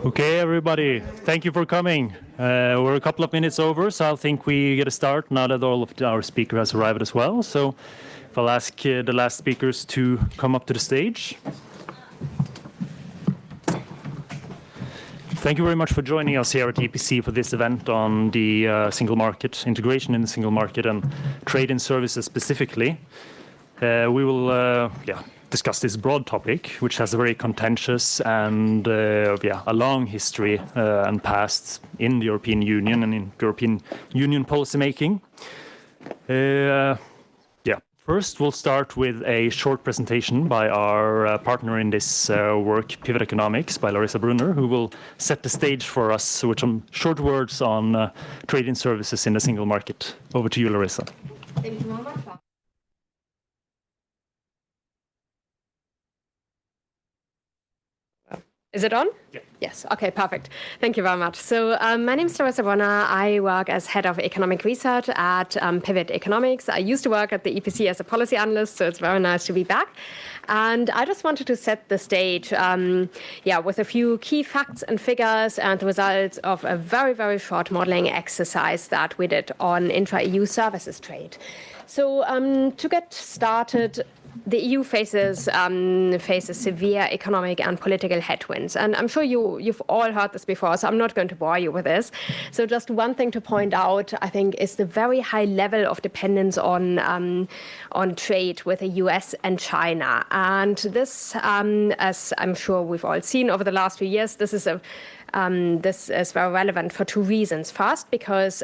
Okay, everybody, thank you for coming. We're a couple of minutes over, so I think we get a start now that all of our speaker has arrived as well. So if I'll ask the last speakers to come up to the stage. Thank you very much for joining us here at EPC for this event on the single market, integration in the single market and trade and services specifically. We will discuss this broad topic, which has a very contentious and a long history and past in the European Union and in European Union policymaking. First, we'll start with a short presentation by our partner in this work, Pivot Economics, by Larissa Brunner, who will set the stage for us with some short words on trade and services in the single market. Over to you, Larissa. Thank you very much. Is it on? Yeah. Yes. Okay, perfect. Thank you very much. So my name is Larissa Brunner. I work as head of economic research at Pivot Economics. I used to work at the EPC as a policy analyst, so it's very nice to be back. And I just wanted to set the stage with a few key facts and figures and the results of a very, very short modeling exercise that we did on intra-EU services trade. So to get started, the EU faces severe economic and political headwinds. And I'm sure you've all heard this before, so I'm not going to bore you with this. So just one thing to point out, I think, is the very high level of dependence on trade with the US and China. And this, as I'm sure we've all seen over the last few years, this is very relevant for two reasons. First, because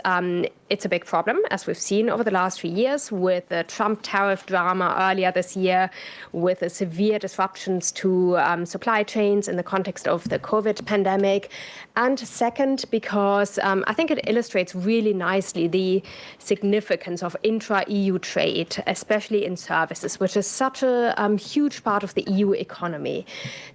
it's a big problem, as we've seen over the last few years, with the Trump tariff drama earlier this year, with the severe disruptions to supply chains in the context of the COVID pandemic. And second, because I think it illustrates really nicely the significance of intra-EU trade, especially in services, which is such a huge part of the EU economy.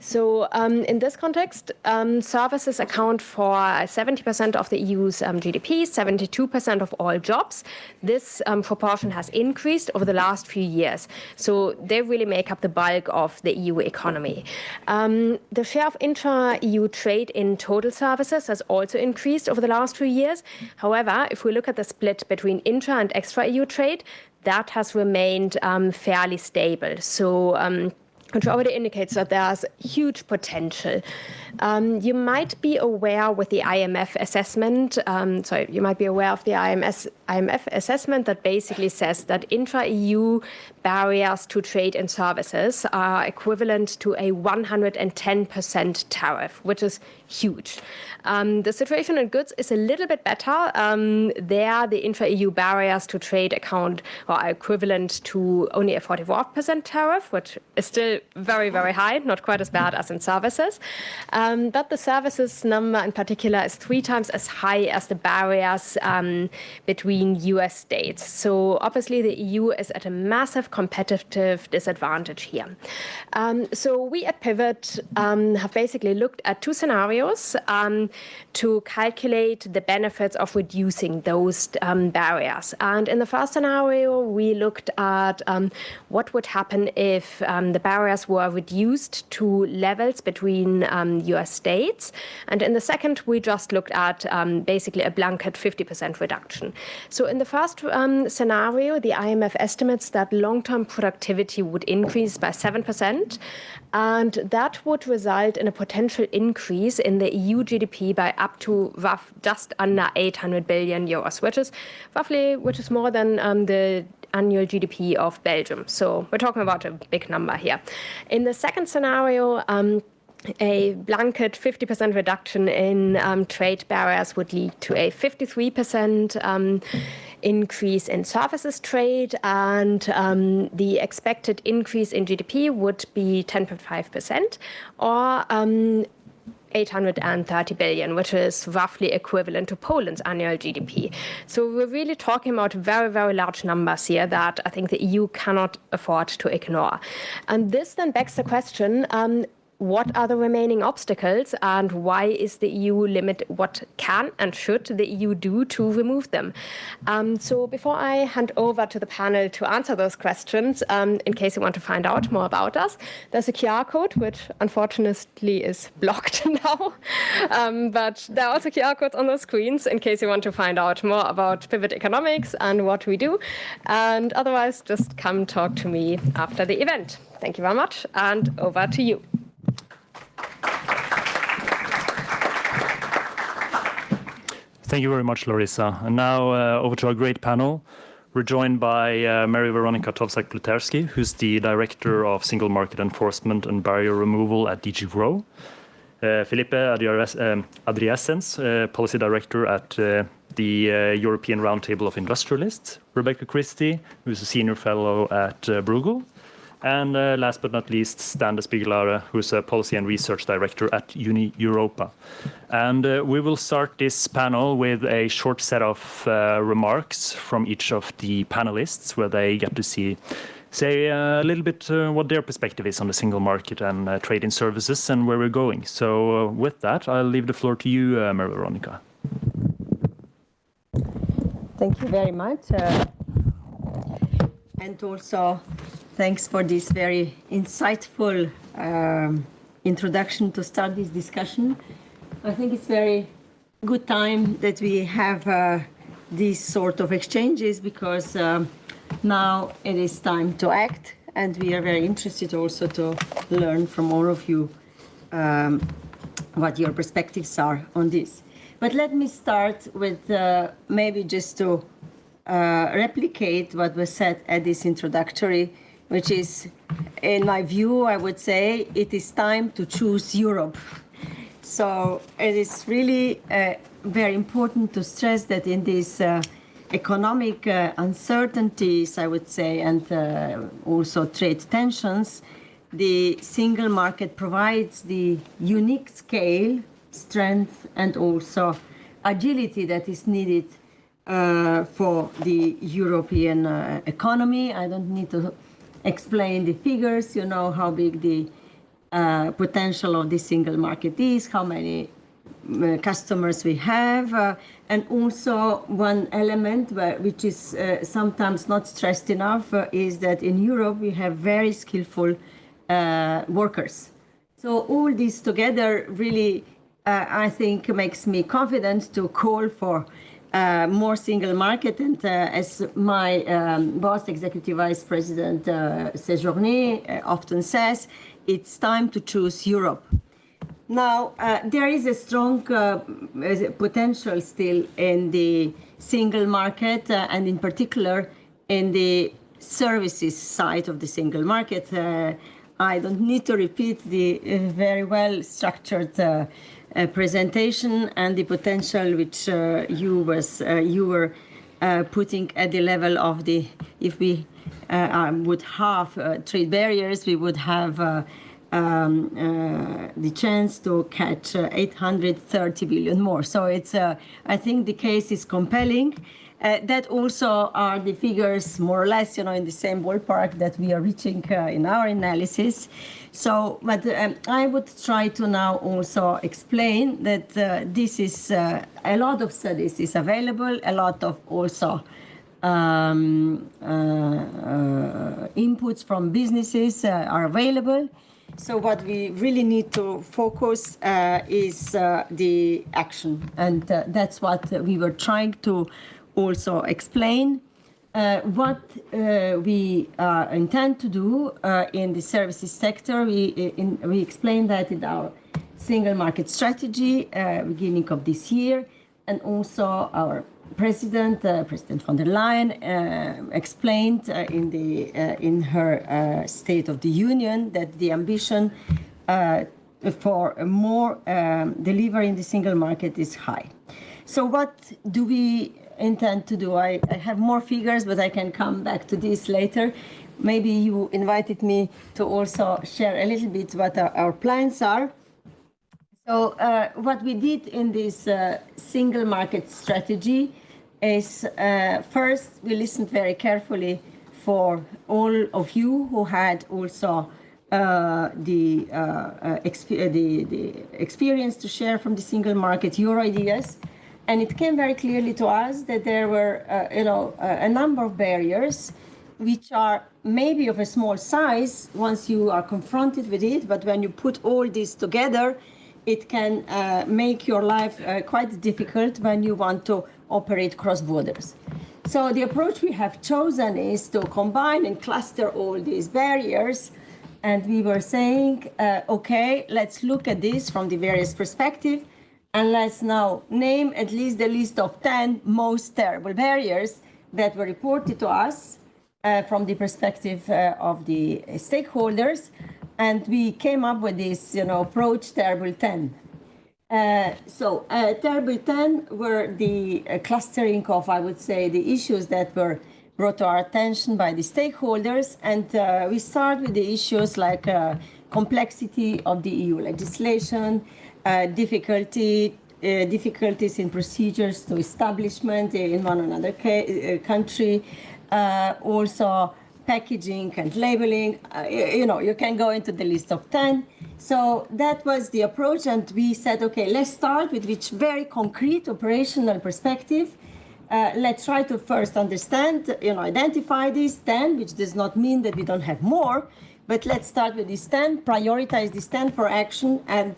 So in this context, services account for 70% of the EU's GDP, 72% of all jobs. This proportion has increased over the last few years. So they really make up the bulk of the EU economy. The share of intra-EU trade in total services has also increased over the last few years. However, if we look at the split between intra and extra-EU trade, that has remained fairly stable. So which already indicates that there's huge potential. You might be aware with the IMF assessment, you might be aware of the IMF assessment that basically says that intra-EU barriers to trade and services are equivalent to a 110% tariff, which is huge. The situation in goods is a little bit better. There, the intra-EU barriers to trade account or are equivalent to only a 44% tariff, which is still very, very high, not quite as bad as in services. But the services number in particular is 3 times as high as the barriers between US states. So obviously the EU is at a massive competitive disadvantage here. So we at Pivot have basically looked at 2 scenarios to calculate the benefits of reducing those barriers. And in the first scenario, we looked at what would happen if the barriers were reduced to levels between US states. And in the second, we just looked at basically a blanket 50% reduction. So in the first scenario, the IMF estimates that long-term productivity would increase by 7%. And that would result in a potential increase in the EU GDP by up to just under 800 billion euros, which is more than the annual GDP of Belgium. So we're talking about a big number here. In the second scenario, a blanket 50% reduction in trade barriers would lead to a 53% increase in services trade, and the expected increase in GDP would be 10.5%, or 830 billion, which is roughly equivalent to Poland's annual GDP. So we're really talking about very, very large numbers here that I think the EU cannot afford to ignore. And this then begs the question, what are the remaining obstacles and why is the EU limit what can and should the EU do to remove them? So before I hand over to the panel to answer those questions, in case you want to find out more about us, there's a QR code, which unfortunately is blocked now. But there are also QR codes on the screens in case you want to find out more about Pivot Economics and what we do. And otherwise, just come talk to me after the event. Thank you very much, and over to you. Thank you very much, Larissa. And now over to our great panel. We're joined by Mary Veronica Tovsak Pleterski, who's the Director of Single Market Enforcement and Barrier Removal at DG GROW. Philippe Adriaenssens, Policy Director at the European Roundtable of Industrialists. Rebecca Christie, who's a Senior Fellow at Bruegel. And last but not least, Stan de Spiegelaere, who's a Policy and Research Director at Europa. And we will start this panel with a short set of remarks from each of the panelists, where they get to say a little bit what their perspective is on the single market and trade in services and where we're going. So with that, I'll leave the floor to you, Mary Veronica. Thank you very much. And also, thanks for this very insightful introduction to start this discussion. I think it's very good time that we have these sort of exchanges because now it is time to act, and we are very interested also to learn from all of you what your perspectives are on this. But let me start with maybe just to replicate what was said at this introductory, which is, in my view, I would say it is time to choose Europe. So it is really very important to stress that in these economic uncertainties, I would say, and also trade tensions, the single market provides the unique scale, strength, and also agility that is needed for the European economy. I don't need to explain the figures. You know how big the potential of the single market is, how many customers we have, and also one element which is sometimes not stressed enough is that in Europe we have very skillful workers. So all this together really, I think, makes me confident to call for more single market. And as my boss, Executive Vice President Séjourné, often says, it's time to choose Europe. Now, there is a strong potential still in the single market, and in particular in the services side of the single market. I don't need to repeat the very well structured presentation and the potential which you were putting at the level of the, if we would have trade barriers, we would have the chance to catch 830 billion more. So it's, I think the case is compelling. That also are the figures more or less, you know, in the same ballpark that we are reaching in our analysis. So, but I would try to now also explain that this is a lot of studies is available, a lot of also inputs from businesses are available. So what we really need to focus is the action, and that's what we were trying to also explain. What we intend to do in the services sector, we explained that in our single market strategy beginning of this year, and also our President von der Leyen, explained in her State of the Union that the ambition for more delivery in the single market is high. So what do we intend to do? I have more figures, but I can come back to this later. Maybe you invited me to also share a little bit what our plans are. So what we did in this single market strategy is first we listened very carefully for all of you who had also the experience to share from the single market, your ideas. And it came very clearly to us that there were, a number of barriers which are maybe of a small size once you are confronted with it, but when you put all this together, it can make your life quite difficult when you want to operate cross borders. So the approach we have chosen is to combine and cluster all these barriers. And we were saying, okay, let's look at this from the various perspectives, and let's now name at least the list of 10 most terrible barriers that were reported to us from the perspective of the stakeholders. And we came up with this, approach Terrible 10. Terrible 10 were the clustering of, I would say, the issues that were brought to our attention by the stakeholders. And we start with the issues like complexity of the EU legislation, difficulties in procedures to establishment in one another country, also packaging and labeling. You can go into the list of 10. So that was the approach, and we said, okay, let's start with which very concrete operational perspective. Let's try to first understand, identify these 10, which does not mean that we don't have more, but let's start with these 10, prioritize these 10 for action, and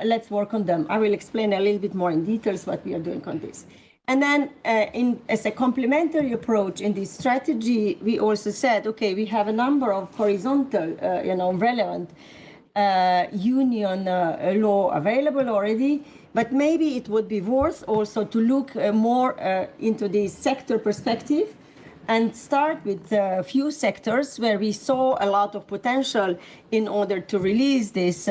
let's work on them. I will explain a little bit more in details what we are doing on this. And then as a complementary approach in this strategy, we also said, okay, we have a number of horizontal, relevant union law available already, but maybe it would be worth also to look more into the sector perspective and start with a few sectors where we saw a lot of potential in order to release this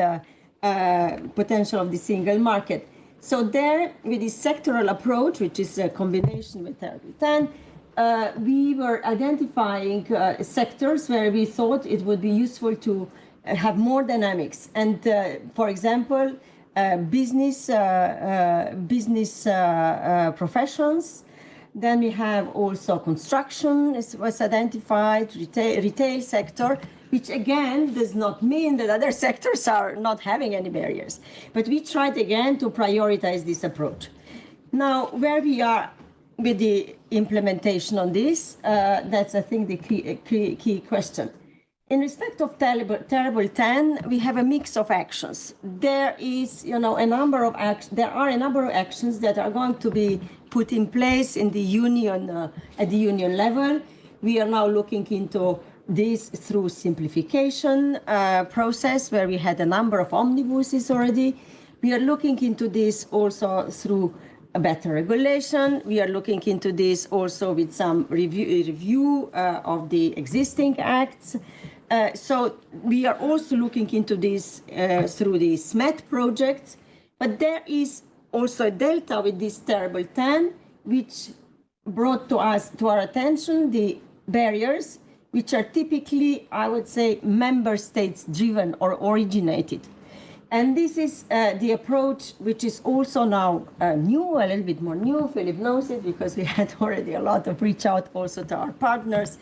potential of the single market. So there, with this sectoral approach, which is a combination with Terrible 10, we were identifying sectors where we thought it would be useful to have more dynamics. And for example, business professions. Then we have also construction was identified, retail sector, which again does not mean that other sectors are not having any barriers. But we tried again to prioritize this approach. Now, where we are with the implementation on this, that's, I think, the key question. In respect of Terrible 10, we have a mix of actions. There is, there are a number of actions that are going to be put in place in the union at the union level. We are now looking into this through simplification process, where we had a number of omnibuses already. We are looking into this also through a better regulation. We are looking into this also with some review of the existing acts. So we are also looking into this through the SMET project. But there is also a delta with this Terrible 10, which brought to our attention the barriers, which are typically, I would say, member states driven or originated. And this is the approach which is also now new, a little bit more new. Philippe knows it because we had already a lot of reach out also to our partners,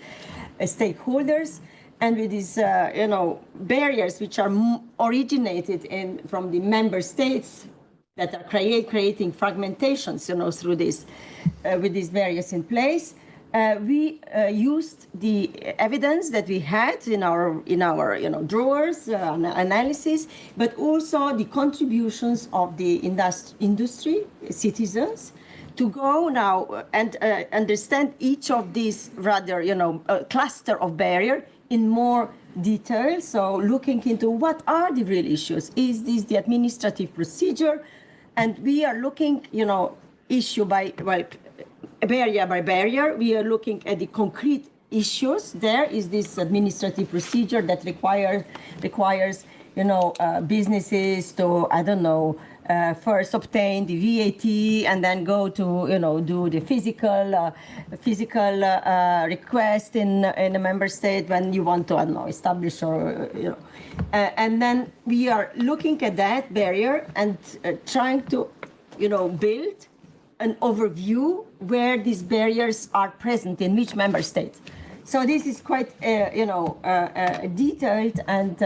stakeholders. And with these, barriers which are originated from the member states that are creating fragmentations, through this, with these barriers in place. We used the evidence that we had in our drawers, analysis, but also the contributions of the industry, citizens, to go now and understand each of these rather, cluster of barrier in more detail. So looking into what are the real issues. Is this the administrative procedure? And we are looking, issue by, barrier by barrier. We are looking at the concrete issues. There is this administrative procedure that requires, businesses to, first obtain the VAT and then go to, do the physical request in a member state when you want to, establish or, and then we are looking at that barrier and trying to, build an overview where these barriers are present in which member state. So this is quite, detailed and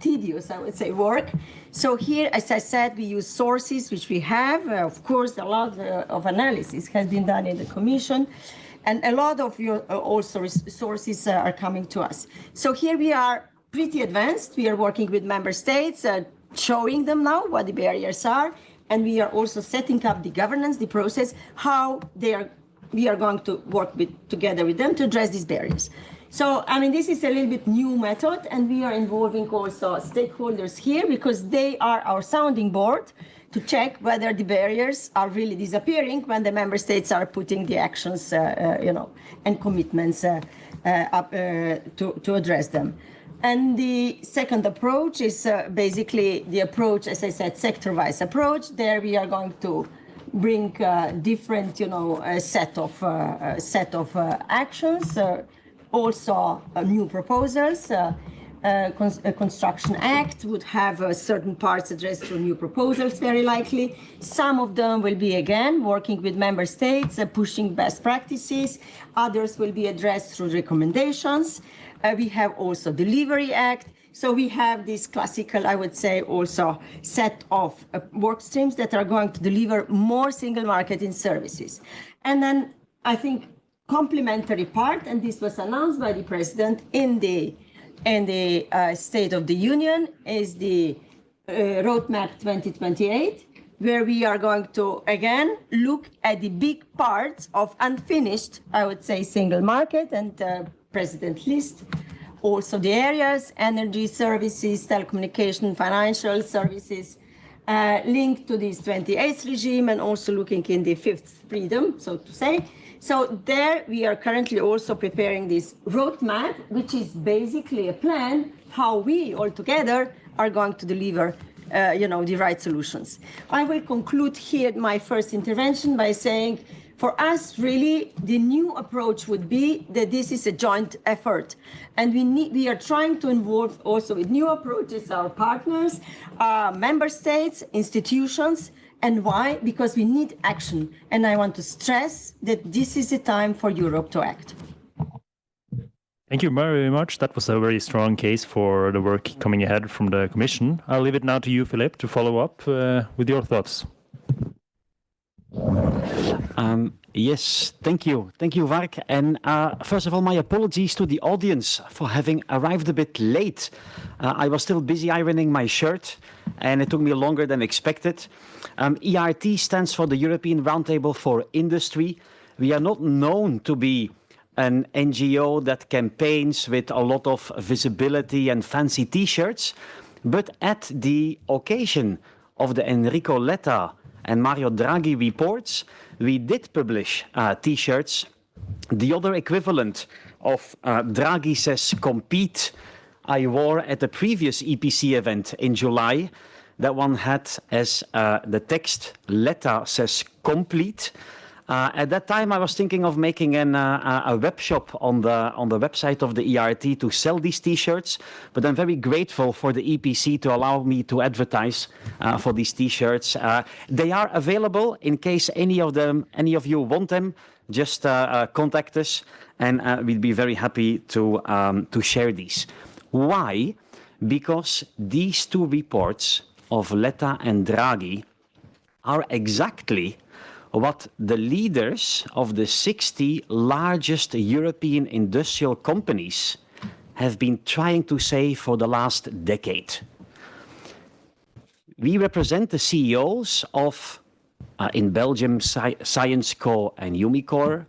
tedious, I would say, work. So here, as I said, we use sources which we have. Of course, a lot of analysis has been done in the Commission, and a lot of your also sources are coming to us. So here we are pretty advanced. We are working with member states, showing them now what the barriers are, and we are also setting up the governance, the process, how we are going to work together with them to address these barriers. So, I mean, this is a little bit new method, and we are involving also stakeholders here because they are our sounding board to check whether the barriers are really disappearing when the member states are putting the actions, and commitments up to address them. And the second approach is basically the approach, as I said, sector-wise approach. There we are going to bring different, set of actions, also new proposals. A construction act would have certain parts addressed through new proposals, very likely. Some of them will be, again, working with member states, pushing best practices. Others will be addressed through recommendations. We have also Delivery Act. So we have this classical, I would say, also set of work streams that are going to deliver more single market in services. And then I think complementary part, and this was announced by the President in the State of the Union, is the Roadmap 2028, where we are going to, again, look at the big parts of unfinished, I would say, single market, and President list also the areas, energy services, telecommunication, financial services, linked to this 28th regime, and also looking in the 5th freedom, so to say. So there we are currently also preparing this roadmap, which is basically a plan how we all together are going to deliver the right solutions. I will conclude here my first intervention by saying, for us, really, the new approach would be that this is a joint effort. And we are trying to involve also with new approaches our partners, member states, institutions. And why? Because we need action. And I want to stress that this is a time for Europe to act. Thank you very much. That was a very strong case for the work coming ahead from the Commission. I'll leave it now to you, Philippe, to follow up with your thoughts. Yes, thank you. Thank you, Varg. And first of all, my apologies to the audience for having arrived a bit late. I was still busy ironing my shirt, and it took me longer than expected. ERT stands for the European Roundtable for Industry. We are not known to be an NGO that campaigns with a lot of visibility and fancy T-shirts, but at the occasion of the Enrico Letta and Mario Draghi reports, we did publish T-shirts. The other equivalent of Draghi says compete, I wore at the previous EPC event in July. That one had as the text, Letta says complete. At that time, I was thinking of making a web shop on the website of the ERT to sell these T-shirts, but I'm very grateful for the EPC to allow me to advertise for these T-shirts. They are available in case any of you want them. Just contact us, and we'd be very happy to share these. Why? Because these two reports of Letta and Draghi are exactly what the leaders of the 60 largest European industrial companies have been trying to say for the last decade. We represent the CEOs of, in Belgium, Syensqo and Umicore.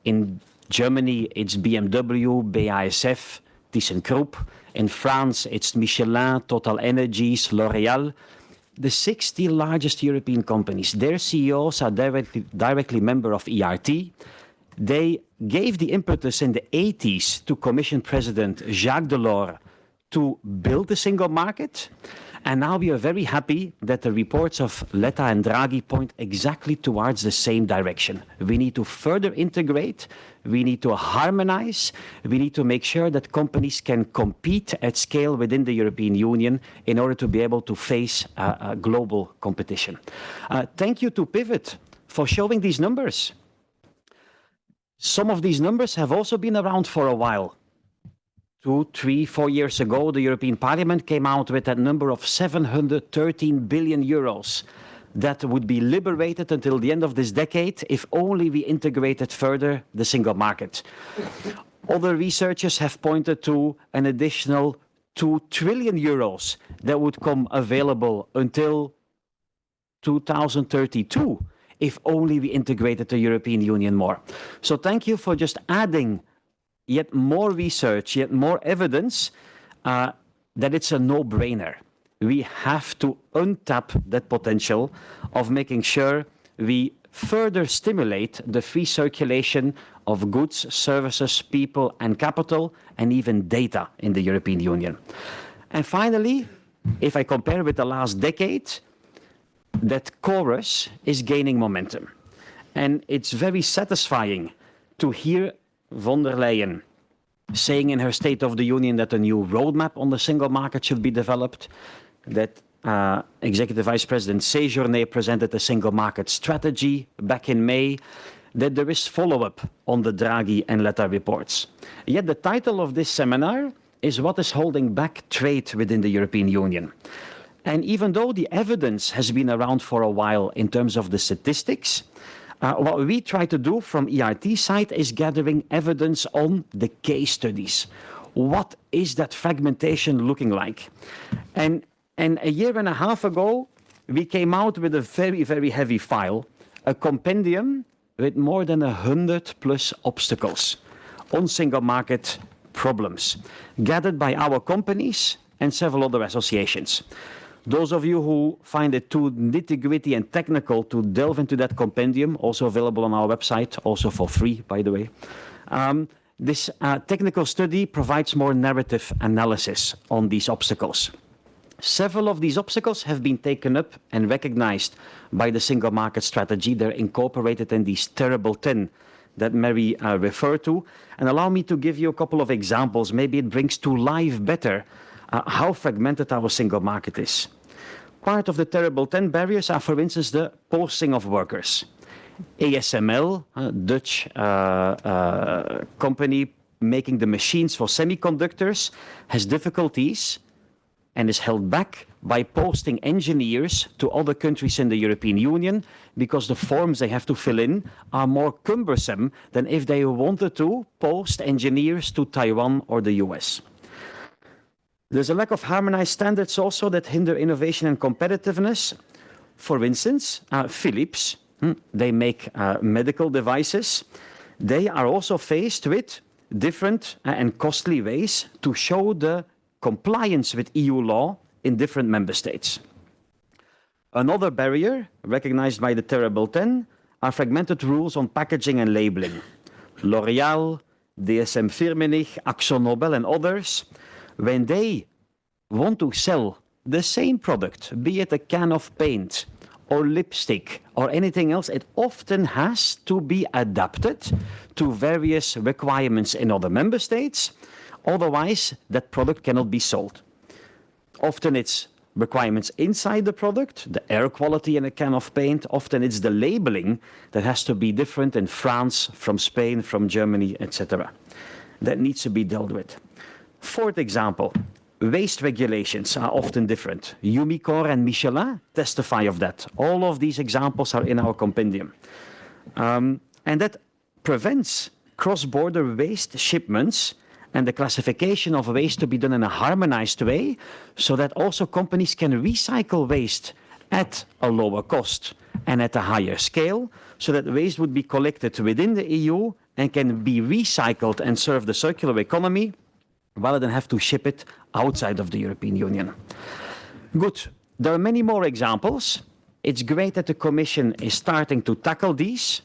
In Germany, it's BMW, BASF, ThyssenKrupp. In France, it's Michelin, Total Energies, L'Oréal. The 60 largest European companies, their CEOs are directly member of ERT. They gave the impetus in the 80s to Commission President Jacques Delors to build the single market. And now we are very happy that the reports of Letta and Draghi point exactly towards the same direction. We need to further integrate, we need to harmonize, we need to make sure that companies can compete at scale within the European Union in order to be able to face global competition. Thank you to Pivot for showing these numbers. Some of these numbers have also been around for a while. 2, 3, 4 years ago, the European Parliament came out with that number of 713 billion euros that would be liberated until the end of this decade if only we integrated further the single market. Other researchers have pointed to an additional 2 trillion euros that would come available until 2032 if only we integrated the European Union more. So thank you for just adding yet more research, yet more evidence that it's a no-brainer. We have to untap that potential of making sure we further stimulate the free circulation of goods, services, people, and capital, and even data in the European Union. And finally, if I compare with the last decade, that chorus is gaining momentum. And it's very satisfying to hear von der Leyen saying in her State of the Union that a new roadmap on the single market should be developed, that Executive Vice President Séjourné presented a single market strategy back in May, that there is follow-up on the Draghi and Letta reports. Yet the title of this seminar is What is Holding Back Trade Within the European Union? And even though the evidence has been around for a while in terms of the statistics, what we try to do from ERT side is gathering evidence on the case studies. What is that fragmentation looking like? And a year and a half ago, we came out with a very, very heavy file, a compendium with more than 100+ obstacles on single market problems, gathered by our companies and several other associations. Those of you who find it too nitty-gritty and technical to delve into that compendium, also available on our website, also for free, by the way. This technical study provides more narrative analysis on these obstacles. Several of these obstacles have been taken up and recognized by the single market strategy. They're incorporated in these terrible 10 that Mary referred to. And allow me to give you a couple of examples. Maybe it brings to life better how fragmented our single market is. Part of the terrible 10 barriers are, for instance, the posting of workers. ASML, a Dutch company making the machines for semiconductors, has difficulties and is held back by posting engineers to other countries in the European Union because the forms they have to fill in are more cumbersome than if they wanted to post engineers to Taiwan or the US. There's a lack of harmonized standards also that hinder innovation and competitiveness. For instance, Philippe, they make medical devices. They are also faced with different and costly ways to show the compliance with EU law in different member states. Another barrier recognized by the terrible 10 are fragmented rules on packaging and labeling. L'Oréal, DSM Firmenich, AkzoNobel and others, when they want to sell the same product, be it a can of paint or lipstick or anything else, it often has to be adapted to various requirements in other member states. Otherwise, that product cannot be sold. Often it's requirements inside the product, the air quality in a can of paint. Often it's the labeling that has to be different in France, from Spain, from Germany, etc. That needs to be dealt with. Fourth example, waste regulations are often different. Umicore and Michelin testify of that. All of these examples are in our compendium. And that prevents cross-border waste shipments and the classification of waste to be done in a harmonized way so that also companies can recycle waste at a lower cost and at a higher scale, so that waste would be collected within the EU and can be recycled and serve the circular economy rather than have to ship it outside of the European Union. Good. There are many more examples. It's great that the Commission is starting to tackle these.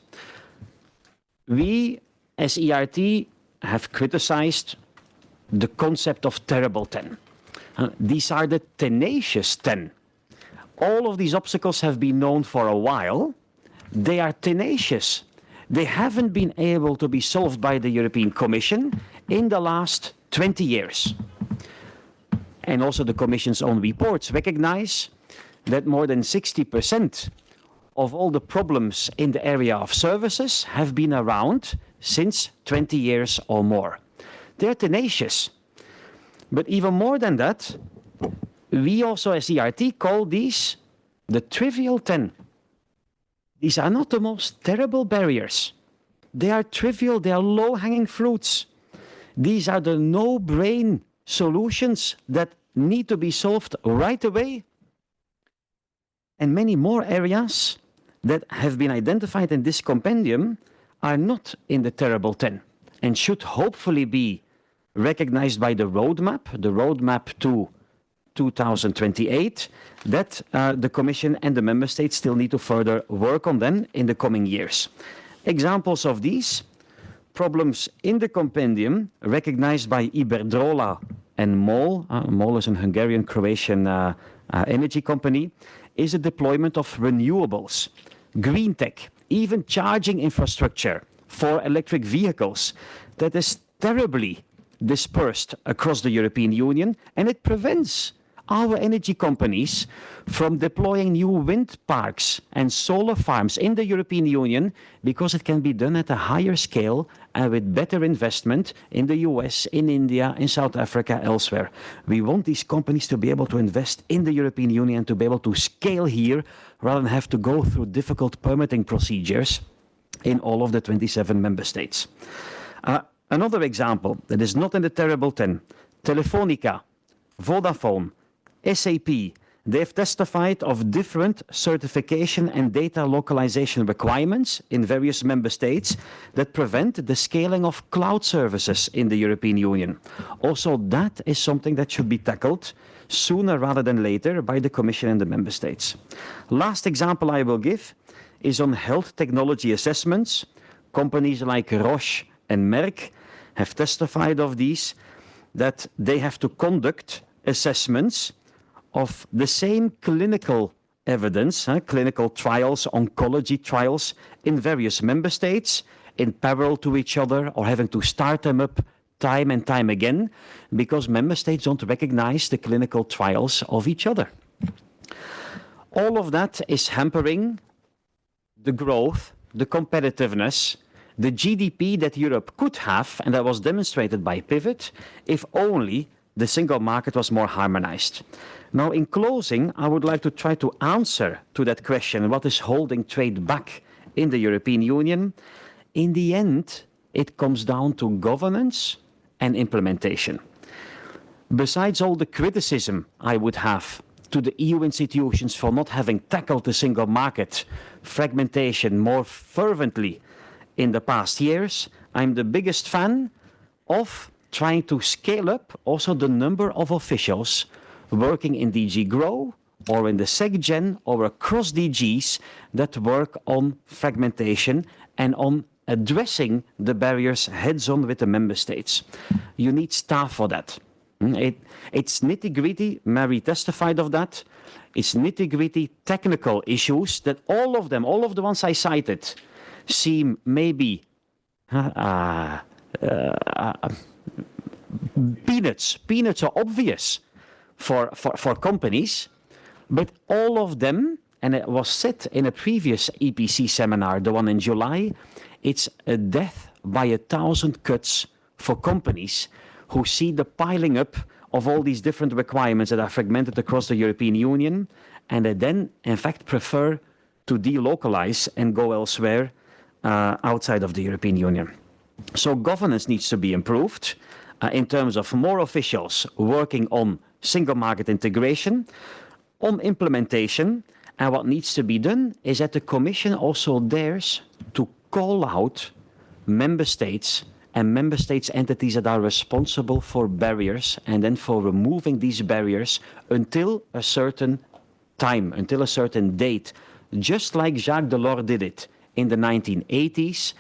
We, as ERT, have criticized the concept of terrible 10. These are the tenacious 10. All of these obstacles have been known for a while. They are tenacious. They haven't been able to be solved by the European Commission in the last 20 years. And also the Commission's own reports recognize that more than 60% of all the problems in the area of services have been around since 20 years or more. They're tenacious. But even more than that, we also as ERT call these the trivial 10. These are not the most terrible barriers. They are trivial, they are low-hanging fruits. These are the no-brain solutions that need to be solved right away. And many more areas that have been identified in this compendium are not in the terrible 10 and should hopefully be recognized by the roadmap to 2028, that the Commission and the Member States still need to further work on them in the coming years. Examples of these problems in the compendium recognized by Iberdrola and MOL, MOL is a Hungarian-Croatian energy company, is the deployment of renewables, green tech, even charging infrastructure for electric vehicles that is terribly dispersed across the European Union, and it prevents our energy companies from deploying new wind parks and solar farms in the European Union because it can be done at a higher scale and with better investment in the US, in India, in South Africa, elsewhere. We want these companies to be able to invest in the European Union, to be able to scale here rather than have to go through difficult permitting procedures in all of the 27 member states. Another example that is not in the terrible 10, Telefonica, Vodafone, SAP, they've testified of different certification and data localization requirements in various member states that prevent the scaling of cloud services in the European Union. Also, that is something that should be tackled sooner rather than later by the Commission and the member states. Last example I will give is on health technology assessments. Companies like Roche and Merck have testified of these, that they have to conduct assessments of the same clinical evidence, clinical trials, oncology trials in various member states in parallel to each other, or having to start them up time and time again because member states don't recognize the clinical trials of each other. All of that is hampering the growth, the competitiveness, the GDP that Europe could have, and that was demonstrated by Pivot, if only the single market was more harmonized. Now, in closing, I would like to try to answer to that question, what is holding trade back in the European Union? In the end, it comes down to governance and implementation. Besides all the criticism I would have to the EU institutions for not having tackled the single market fragmentation more fervently in the past years, I'm the biggest fan of trying to scale up also the number of officials working in DG GROW or in the SecGen or across DGs that work on fragmentation and on addressing the barriers heads-on with the member states. You need staff for that. It's nitty-gritty, Mary testified of that, it's nitty-gritty technical issues that all of them, all of the ones I cited, seem maybe peanuts are obvious for companies, but all of them, and it was said in a previous EPC seminar, the one in July, it's a death by 1,000 cuts for companies who see the piling up of all these different requirements that are fragmented across the European Union, and they then, in fact, prefer to delocalize and go elsewhere outside of the European Union. So governance needs to be improved in terms of more officials working on single market integration, on implementation, and what needs to be done is that the Commission also dares to call out member states and member states entities that are responsible for barriers and then for removing these barriers until a certain time, until a certain date, just like Jacques Delors did it in the 1980s.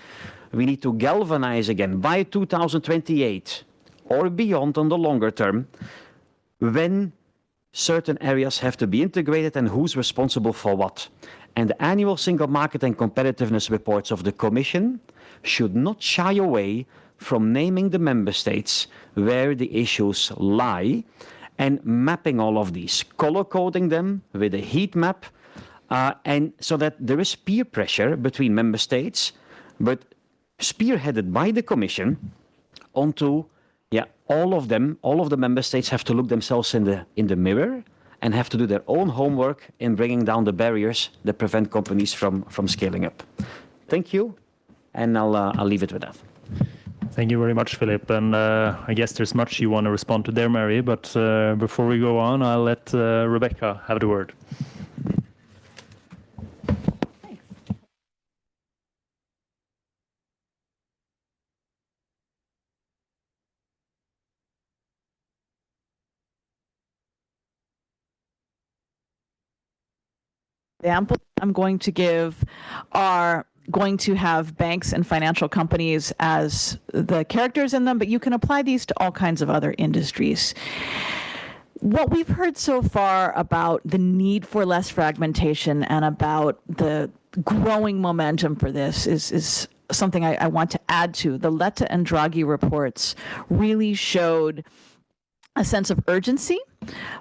We need to galvanize again by 2028 or beyond on the longer term when certain areas have to be integrated and who's responsible for what. And the annual single market and competitiveness reports of the Commission should not shy away from naming the member states where the issues lie and mapping all of these, color-coding them with a heat map, and so that there is peer pressure between member states, but spearheaded by the Commission onto, all of the member states have to look themselves in the mirror and have to do their own homework in bringing down the barriers that prevent companies from scaling up. Thank you, and I'll leave it with that. Thank you very much, Philippe. And I guess there's much you want to respond to there, Mary, but before we go on, I'll let Rebecca have the word. Example I'm going to give are going to have banks and financial companies as the characters in them, but you can apply these to all kinds of other industries. What we've heard so far about the need for less fragmentation and about the growing momentum for this is something I want to add to. The Letta and Draghi reports really showed a sense of urgency,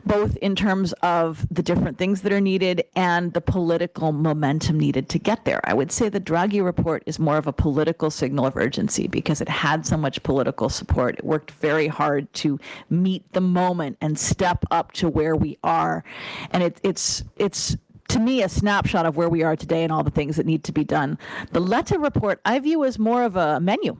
both in terms of the different things that are needed and the political momentum needed to get there. I would say the Draghi report is more of a political signal of urgency because it had so much political support. It worked very hard to meet the moment and step up to where we are. And it's to me, a snapshot of where we are today and all the things that need to be done. The Letta report I view as more of a menu.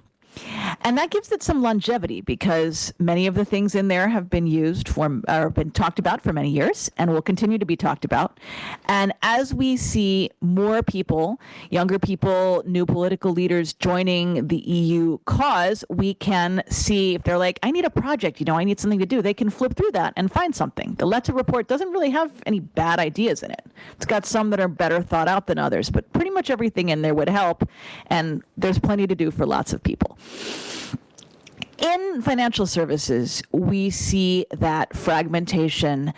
And that gives it some longevity because many of the things in there have been used for, or been talked about for many years and will continue to be talked about. And as we see more people, younger people, new political leaders joining the EU cause, we can see if they're like, I need a project, I need something to do. They can flip through that and find something. The Letta report doesn't really have any bad ideas in it. It's got some that are better thought out than others, but pretty much everything in there would help. And there's plenty to do for lots of people. In financial services, we see that fragmentation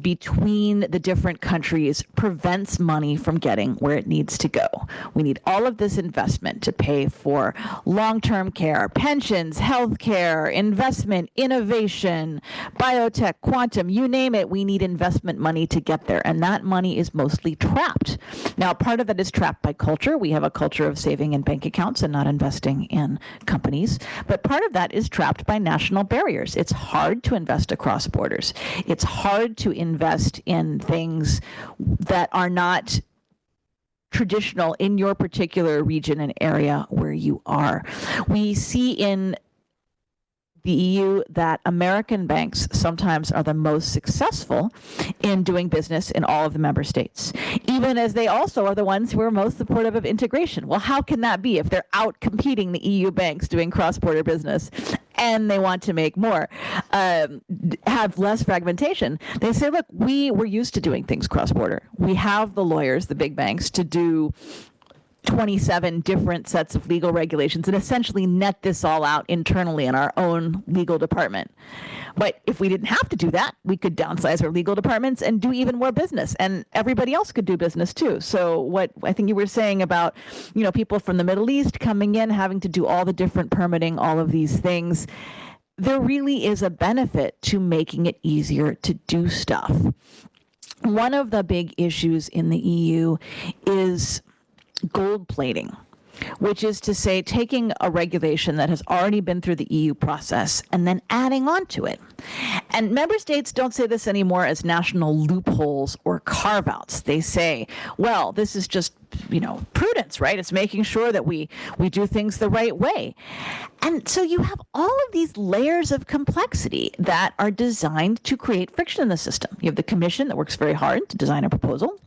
between the different countries prevents money from getting where it needs to go. We need all of this investment to pay for long-term care, pensions, healthcare, investment, innovation, biotech, quantum, you name it, we need investment money to get there. And that money is mostly trapped. Now, part of that is trapped by culture. We have a culture of saving in bank accounts and not investing in companies. But part of that is trapped by national barriers. It's hard to invest across borders. It's hard to invest in things that are not traditional in your particular region and area where you are. We see in the EU that American banks sometimes are the most successful in doing business in all of the member states, even as they also are the ones who are most supportive of integration. Well, how can that be if they're out competing the EU banks doing cross-border business and they want to make more, have less fragmentation? They say, look, we're used to doing things cross-border. We have the lawyers, the big banks, to do 27 different sets of legal regulations and essentially net this all out internally in our own legal department. But if we didn't have to do that, we could downsize our legal departments and do even more business, and everybody else could do business too. So what I think you were saying about, people from the Middle East coming in, having to do all the different permitting, all of these things, there really is a benefit to making it easier to do stuff. One of the big issues in the EU is gold plating, which is to say taking a regulation that has already been through the EU process and then adding on to it. And member states don't say this anymore as national loopholes or carve-outs. They say, well, this is just, prudence, right? It's making sure that we do things the right way. And so you have all of these layers of complexity that are designed to create friction in the system. You have the Commission that works very hard to design a proposal.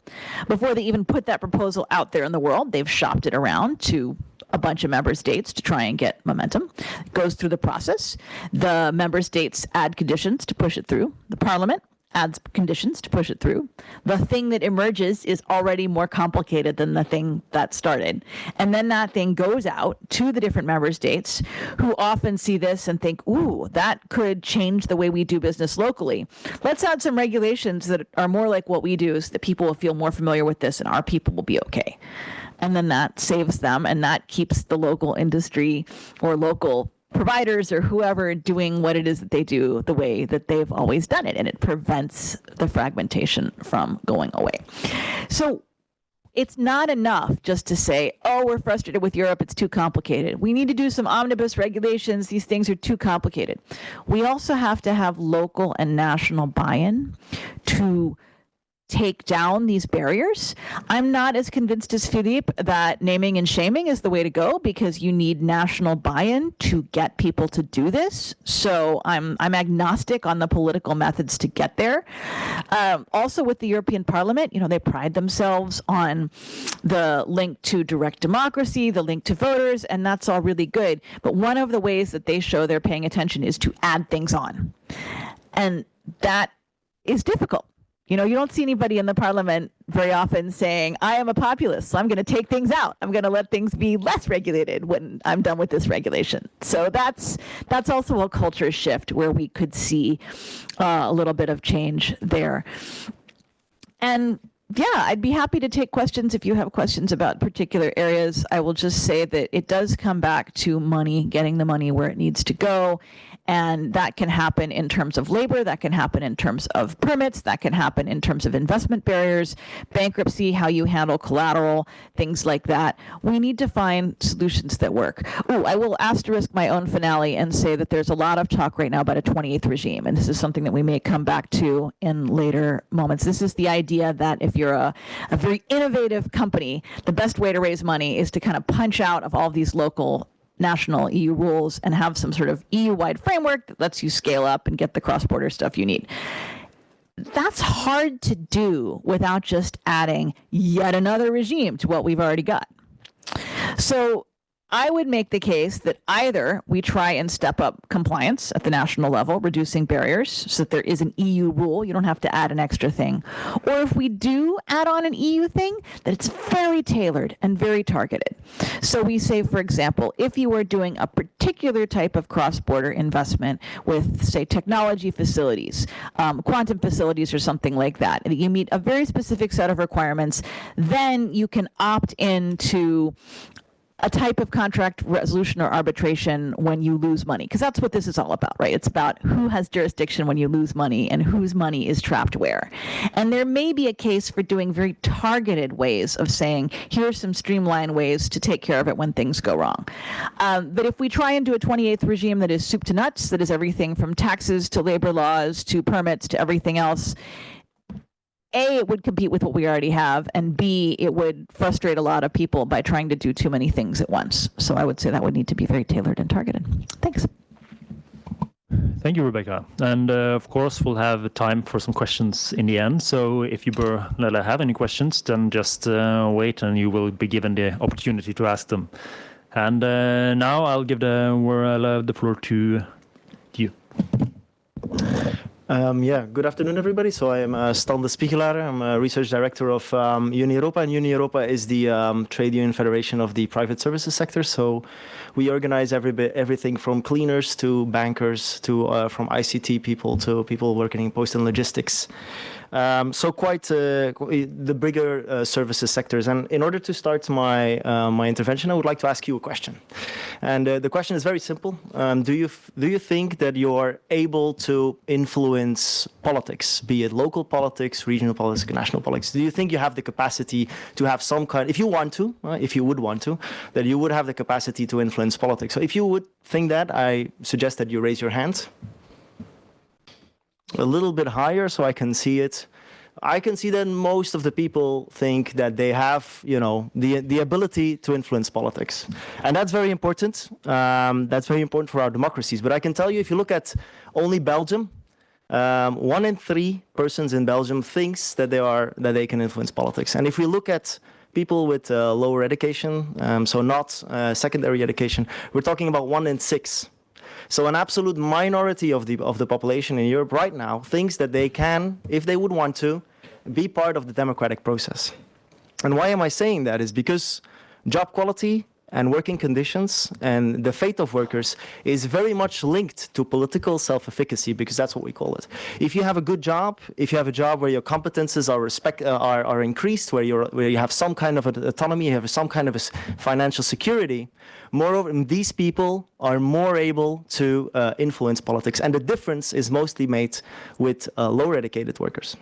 Before they even put that proposal out there in the world, they've shopped it around to a bunch of member states to try and get momentum. It goes through the process. The member states add conditions to push it through. The Parliament adds conditions to push it through. The thing that emerges is already more complicated than the thing that started. And then that thing goes out to the different member states who often see this and think, ooh, that could change the way we do business locally. Let's add some regulations that are more like what we do so that people will feel more familiar with this and our people will be okay. And then that saves them and that keeps the local industry or local providers or whoever doing what it is that they do the way that they've always done it, and it prevents the fragmentation from going away. So it's not enough just to say, oh, we're frustrated with Europe, it's too complicated. We need to do some omnibus regulations, these things are too complicated. We also have to have local and national buy-in to take down these barriers. I'm not as convinced as Philippe that naming and shaming is the way to go, because you need national buy-in to get people to do this. So I'm agnostic on the political methods to get there. Also with the European Parliament, they pride themselves on the link to direct democracy, the link to voters, and that's all really good. But one of the ways that they show they're paying attention is to add things on. And that is difficult. You don't see anybody in the parliament very often saying, I am a populist, so I'm going to take things out. I'm going to let things be less regulated when I'm done with this regulation. So that's also a culture shift where we could see a little bit of change there. And yeah, I'd be happy to take questions if you have questions about particular areas. I will just say that it does come back to money, getting the money where it needs to go. And that can happen in terms of labor, that can happen in terms of permits, that can happen in terms of investment barriers, bankruptcy, how you handle collateral, things like that. We need to find solutions that work. Oh, I will asterisk my own finale and say that there's a lot of talk right now about a 28th regime, and this is something that we may come back to in later moments. This is the idea that if you're a very innovative company, the best way to raise money is to kind of punch out of all these local national EU rules and have some sort of EU-wide framework that lets you scale up and get the cross-border stuff you need. That's hard to do without just adding yet another regime to what we've already got. So I would make the case that either we try and step up compliance at the national level, reducing barriers so that there is an EU rule, you don't have to add an extra thing. Or if we do add on an EU thing, that it's very tailored and very targeted. So we say, for example, if you are doing a particular type of cross-border investment with, say, technology facilities, quantum facilities or something like that, and you meet a very specific set of requirements, then you can opt into a type of contract resolution or arbitration when you lose money, because that's what this is all about, right? It's about who has jurisdiction when you lose money and whose money is trapped where. And there may be a case for doing very targeted ways of saying, here's some streamlined ways to take care of it when things go wrong. But if we try and do a 28th regime that is soup to nuts, that is everything from taxes to labor laws to permits to everything else, A, it would compete with what we already have, and B, it would frustrate a lot of people by trying to do too many things at once. So I would say that would need to be very tailored and targeted. Thanks. Thank you, Rebecca. And of course, we'll have time for some questions in the end. So if you have any questions, then just wait and you will be given the opportunity to ask them. And now I'll give the floor to you. Good afternoon, everybody. So I am Stan de Spiegelaere. I'm a research director of Europa, and Europa is the trade union federation of the private services sector. So we organize everything from cleaners to bankers to from ICT people to people working in post and logistics. So quite the bigger services sectors. And in order to start my intervention, I would like to ask you a question. And the question is very simple. Do you think that you are able to influence politics, be it local politics, regional politics, national politics? Do you think you have the capacity to have some kind, if you want to, if you would want to, that you would have the capacity to influence politics? So if you would think that, I suggest that you raise your hand. A little bit higher so I can see it. I can see that most of the people think that they have, the ability to influence politics. And that's very important. That's very important for our democracies. But I can tell you, if you look at only Belgium, 1 in 3 persons in Belgium thinks that they can influence politics. And if we look at people with lower education, so not secondary education, we're talking about 1 in 6. So an absolute minority of the population in Europe right now thinks that they can, if they would want to, be part of the democratic process. And why am I saying that? Is because job quality and working conditions and the fate of workers is very much linked to political self-efficacy, because that's what we call it. If you have a good job, if you have a job where your competences are increased, where you have some kind of autonomy, you have some kind of financial security, moreover, these people are more able to influence politics. And the difference is mostly made with lower educated workers.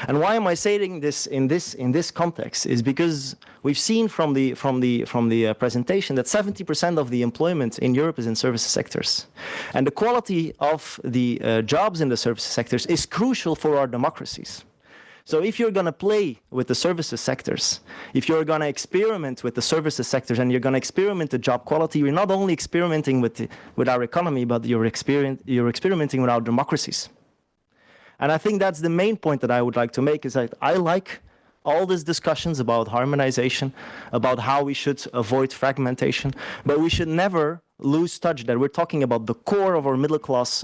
And why am I saying this in this context is because we've seen from the presentation that 70% of the employment in Europe is in services sectors, and the quality of the jobs in the services sectors is crucial for our democracies. So if you're going to play with the services sectors, if you're going to experiment with the services sectors and you're going to experiment the job quality, you're not only experimenting with our economy, but you're experimenting with our democracies. And I think that's the main point that I would like to make, is that I like all these discussions about harmonization, about how we should avoid fragmentation, but we should never lose touch that we're talking about the core of our middle-class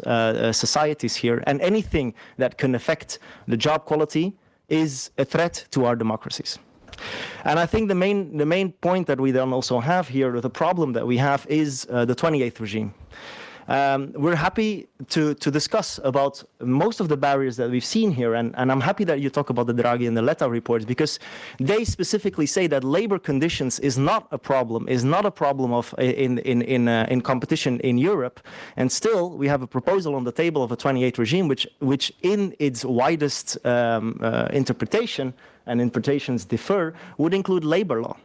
societies here, and anything that can affect the job quality is a threat to our democracies. And I think the main point that we then also have here, the problem that we have, is the 28th regime. We're happy to discuss about most of the barriers that we've seen here, and I'm happy that you talk about the Draghi and the Letta reports, because they specifically say that labor conditions is not a problem of in competition in Europe, and still we have a proposal on the table of a 28th regime, which in its widest interpretation, and interpretations differ, would include labor law.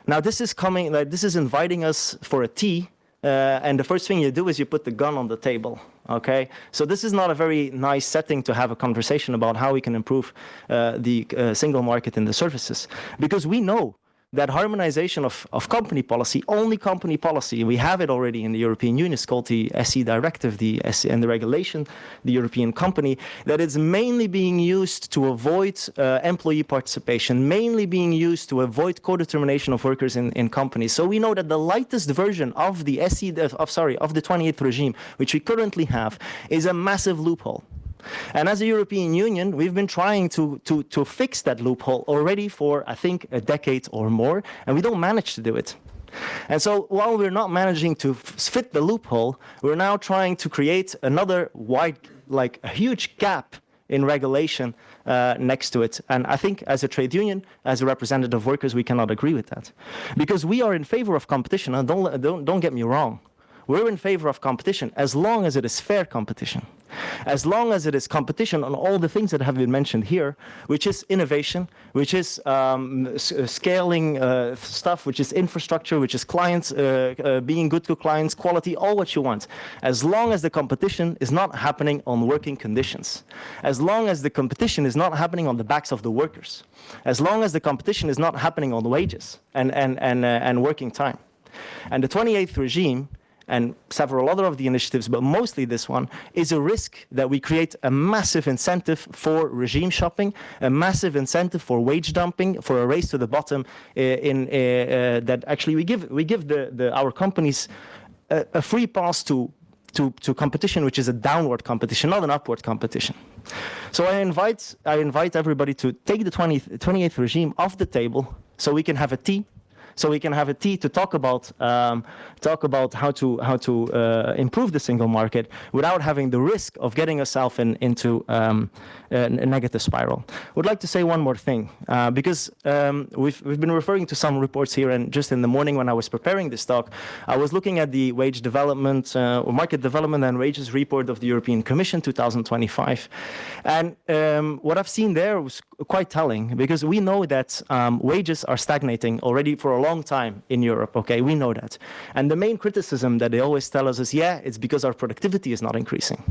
Now this is inviting us for a tea. And the first thing you do is you put the gun on the table, okay? So this is not a very nice setting to have a conversation about how we can improve the single market in the services. Because we know that harmonization of company policy, only company policy, we have it already in the European Union, it's called the SE directive, and the regulation, the European company, that it's mainly being used to avoid employee participation, mainly being used to avoid co-determination of workers in companies. So we know that the lightest version of the of the 28th regime, which we currently have, is a massive loophole. And as a European Union, we've been trying to fix that loophole already for, I think, a decade or more, and we don't manage to do it. And so while we're not managing to fit the loophole, we're now trying to create another a huge gap in regulation next to it. And I think as a trade union, as a representative of workers, we cannot agree with that. Because we are in favor of competition, and don't get me wrong. We're in favor of competition as long as it is fair competition. As long as it is competition on all the things that have been mentioned here, which is innovation, which is scaling stuff, which is infrastructure, which is clients, being good to clients, quality, all what you want. As long as the competition is not happening on working conditions. As long as the competition is not happening on the backs of the workers. As long as the competition is not happening on wages and working time. And the 28th regime, and several other of the initiatives, but mostly this one, is a risk that we create a massive incentive for regime shopping, a massive incentive for wage dumping, for a race to the bottom, that actually we give our companies a free pass to competition, which is a downward competition, not an upward competition. So I invite everybody to take the 28th regime off the table so we can have a tea. So we can have a tea to talk about how to improve the single market without having the risk of getting ourselves into a negative spiral. Would like to say one more thing because we've been referring to some reports here, and just in the morning when I was preparing this talk, I was looking at the wage development, market development and wages report of the European Commission 2025, and what I've seen there was quite telling, because we know that wages are stagnating already for a long time in Europe. Okay, we know that, and the main criticism that they always tell us is, yeah, it's because our productivity is not increasing.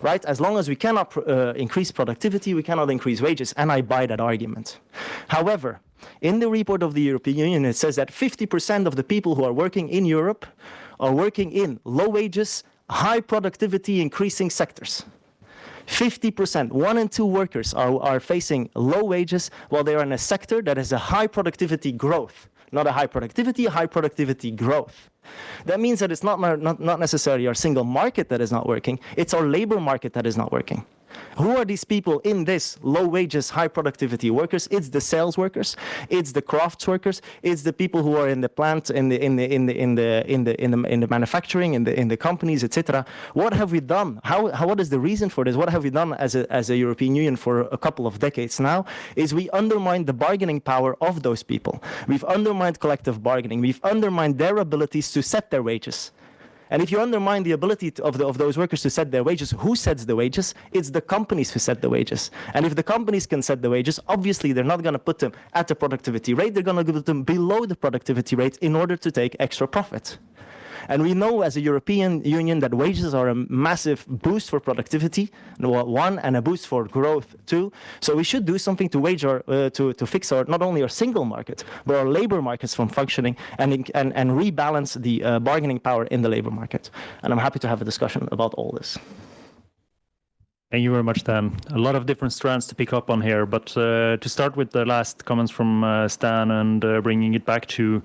Right? As long as we cannot increase productivity, we cannot increase wages, and I buy that argument. However, in the report of the European Union, it says that 50% of the people who are working in Europe are working in low wages, high productivity increasing sectors. 50%, 1 in 2 workers are facing low wages while they are in a sector that has a high productivity growth. Not a high productivity growth. That means that it's not necessarily our single market that is not working, it's our labor market that is not working. Who are these people in this low wages, high productivity workers? It's the sales workers, it's the crafts workers, it's the people who are in the plant, in the manufacturing, in the companies, etc. What have we done? What is the reason for this? What have we done as a European Union for a couple of decades now? Is we undermined the bargaining power of those people. We've undermined collective bargaining. We've undermined their abilities to set their wages. And if you undermine the ability of those workers to set their wages, who sets the wages? It's the companies who set the wages. And if the companies can set the wages, obviously they're not going to put them at the productivity rate. They're going to put them below the productivity rate in order to take extra profit. And we know as a European Union that wages are a massive boost for productivity, one, and a boost for growth, two. So we should do something to to fix not only our single market, but our labor markets from functioning and rebalance the bargaining power in the labor market. And I'm happy to have a discussion about all this. Thank you very much, Dan. A lot of different strands to pick up on here, but to start with the last comments from Stan and bringing it back to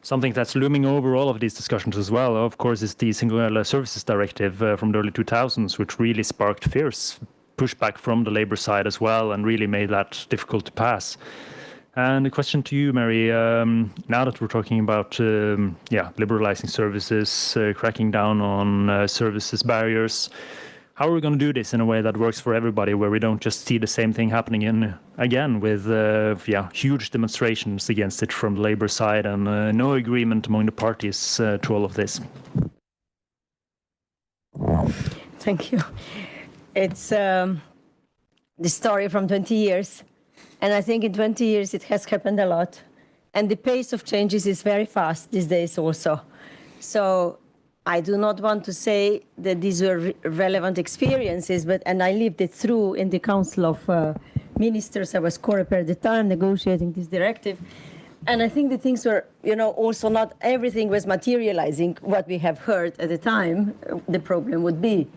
something that's looming over all of these discussions as well, of course, is the Single Services Directive from the early 2000s, which really sparked fierce pushback from the labor side as well and really made that difficult to pass. And a question to you, Mary, now that we're talking about liberalizing services, cracking down on services barriers, how are we going to do this in a way that works for everybody, where we don't just see the same thing happening again with huge demonstrations against it from the labor side and no agreement among the parties to all of this? Thank you. It's the story from 20 years. And I think in 20 years it has happened a lot. And the pace of changes is very fast these days also. So I do not want to say that these were relevant experiences, and I lived it through in the Council of Ministers. I was co-repair at the time negotiating this directive. And I think the things were, also not everything was materializing what we have heard at the time the problem would be.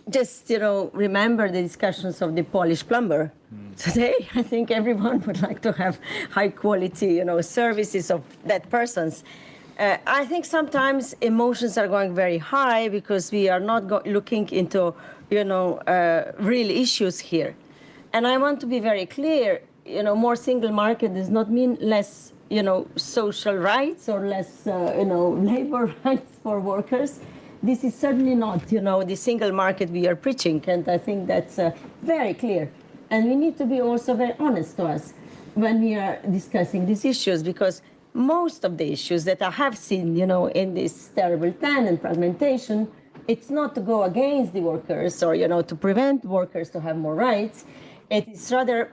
Just, remember the discussions of the Polish plumber. Today, I think everyone would like to have high quality, services of that person's. I think sometimes emotions are going very high because we are not looking into, real issues here. And I want to be very clear, more single market does not mean less, social rights or less, labor rights for workers. This is certainly not, the single market we are preaching. And I think that's very clear. And we need to be also very honest to us when we are discussing these issues, because most of the issues that I have seen, in this terrible tan and fragmentation, it's not to go against the workers or, to prevent workers to have more rights. It is rather,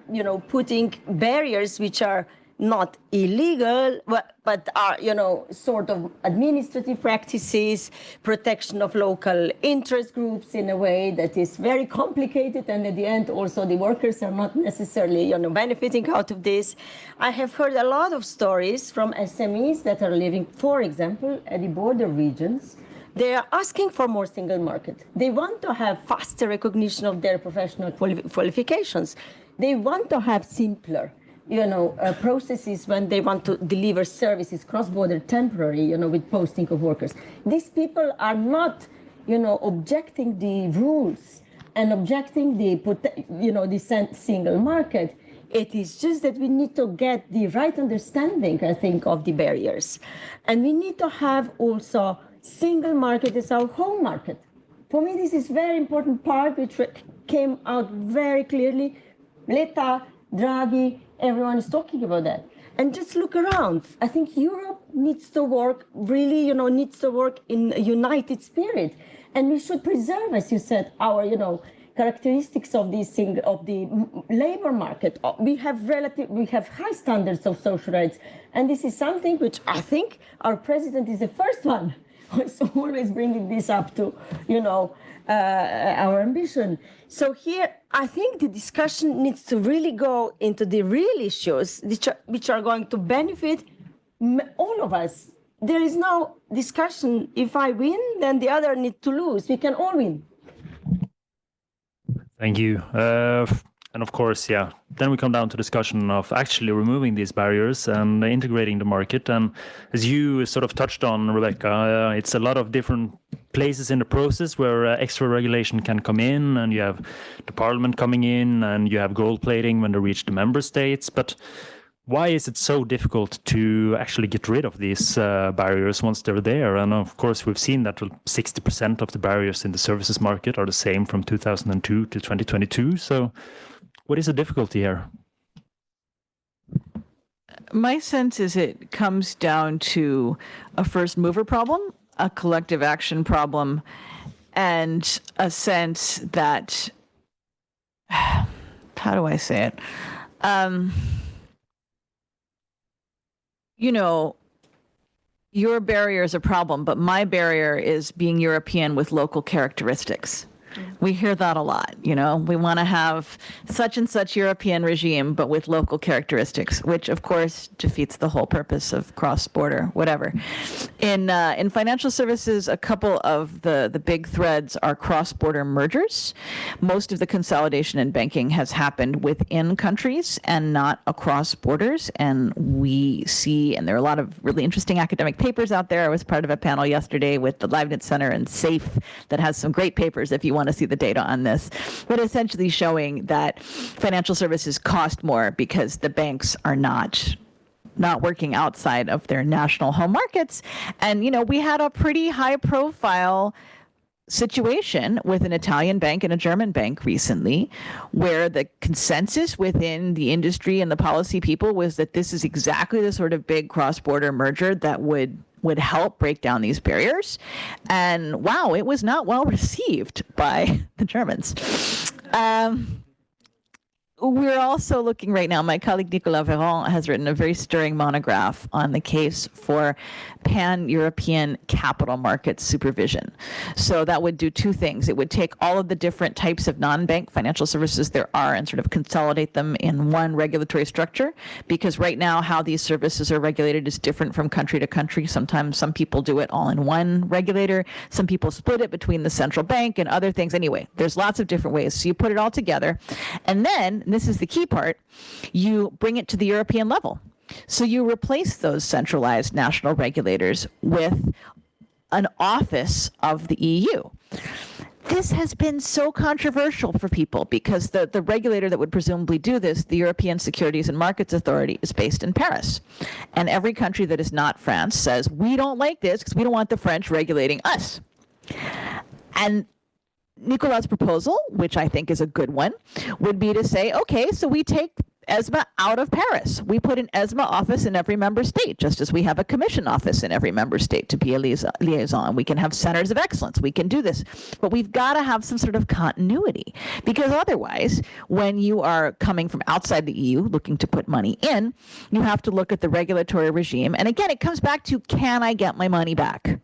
putting barriers which are not illegal, but are, sort of administrative practices, protection of local interest groups in a way that is very complicated. And at the end, also the workers are not necessarily, benefiting out of this. I have heard a lot of stories from SMEs that are living, for example, at the border regions. They are asking for more single market. They want to have faster recognition of their professional qualifications. They want to have simpler processes when they want to deliver services cross-border temporary, with posting of workers. These people are not, objecting the rules and objecting the single market. It is just that we need to get the right understanding, I think, of the barriers. And we need to have also single market as our home market. For me, this is very important part which came out very clearly. Letta, Draghi, everyone is talking about that. And just look around. I think Europe needs to work, really, needs to work in a united spirit. And we should preserve, as you said, our, characteristics of the labor market. We have high standards of social rights. And this is something which I think our president is the first one who is always bringing this up to, our ambition. So here, I think the discussion needs to really go into the real issues which are going to benefit all of us. There is no discussion, if I win, then the other need to lose. We can all win. Thank you. And of course, then we come down to discussion of actually removing these barriers and integrating the market. And as you sort of touched on, Rebecca, it's a lot of different places in the process where extra regulation can come in, and you have the parliament coming in, and you have gold plating when they reach the member states. But why is it so difficult to actually get rid of these barriers once they're there? And of course, we've seen that 60% of the barriers in the services market are the same from 2002 to 2022. So what is the difficulty here? My sense is it comes down to a first mover problem. a collective action problem and a sense that, how do I say it? You know, your barrier is a problem, but my barrier is being European with local characteristics. We hear that a lot, you know, we want to have such and such European regime, but with local characteristics, which of course defeats the whole purpose of cross-border, whatever. In financial services, a couple of the big threads are cross-border mergers. Most of the consolidation in banking has happened within countries and not across borders. And we see, and there are a lot of really interesting academic papers out there. I was part of a panel yesterday with the Leibniz Center and SAFE that has some great papers if you want to see the data on this, but essentially showing that financial services cost more because the banks are not working outside of their national home markets. And, you know, we had a pretty high profile situation with an Italian bank and a German bank recently, where the consensus within the industry and the policy people was that this is exactly the sort of big cross-border merger that would help break down these barriers. And wow, it was not well received by the Germans. We're also looking right now, my colleague Nicolas Véran has written a very stirring monograph on the case for pan-European capital market supervision. So that would do two things. It would take all of the different types of non-bank financial services there are and sort of consolidate them in one regulatory structure, because right now how these services are regulated is different from country to country. Sometimes some people do it all in one regulator. Some people split it between the central bank and other things. Anyway, there's lots of different ways. So you put it all together, and then, and this is the key part, you bring it to the European level. So you replace those centralized national regulators with an office of the EU. This has been so controversial for people because the regulator that would presumably do this, the European Securities and Markets Authority, is based in Paris. And every country that is not France says, we don't like this because we don't want the French regulating us. And Nicolas' proposal, which I think is a good one, would be to say, okay, so we take ESMA out of Paris. We put an ESMA office in every member state, just as we have a commission office in every member state to be a liaison. We can have centers of excellence. We can do this. But we've got to have some sort of continuity, because otherwise, when you are coming from outside the EU looking to put money in, you have to look at the regulatory regime. And again, it comes back to, can I get my money back?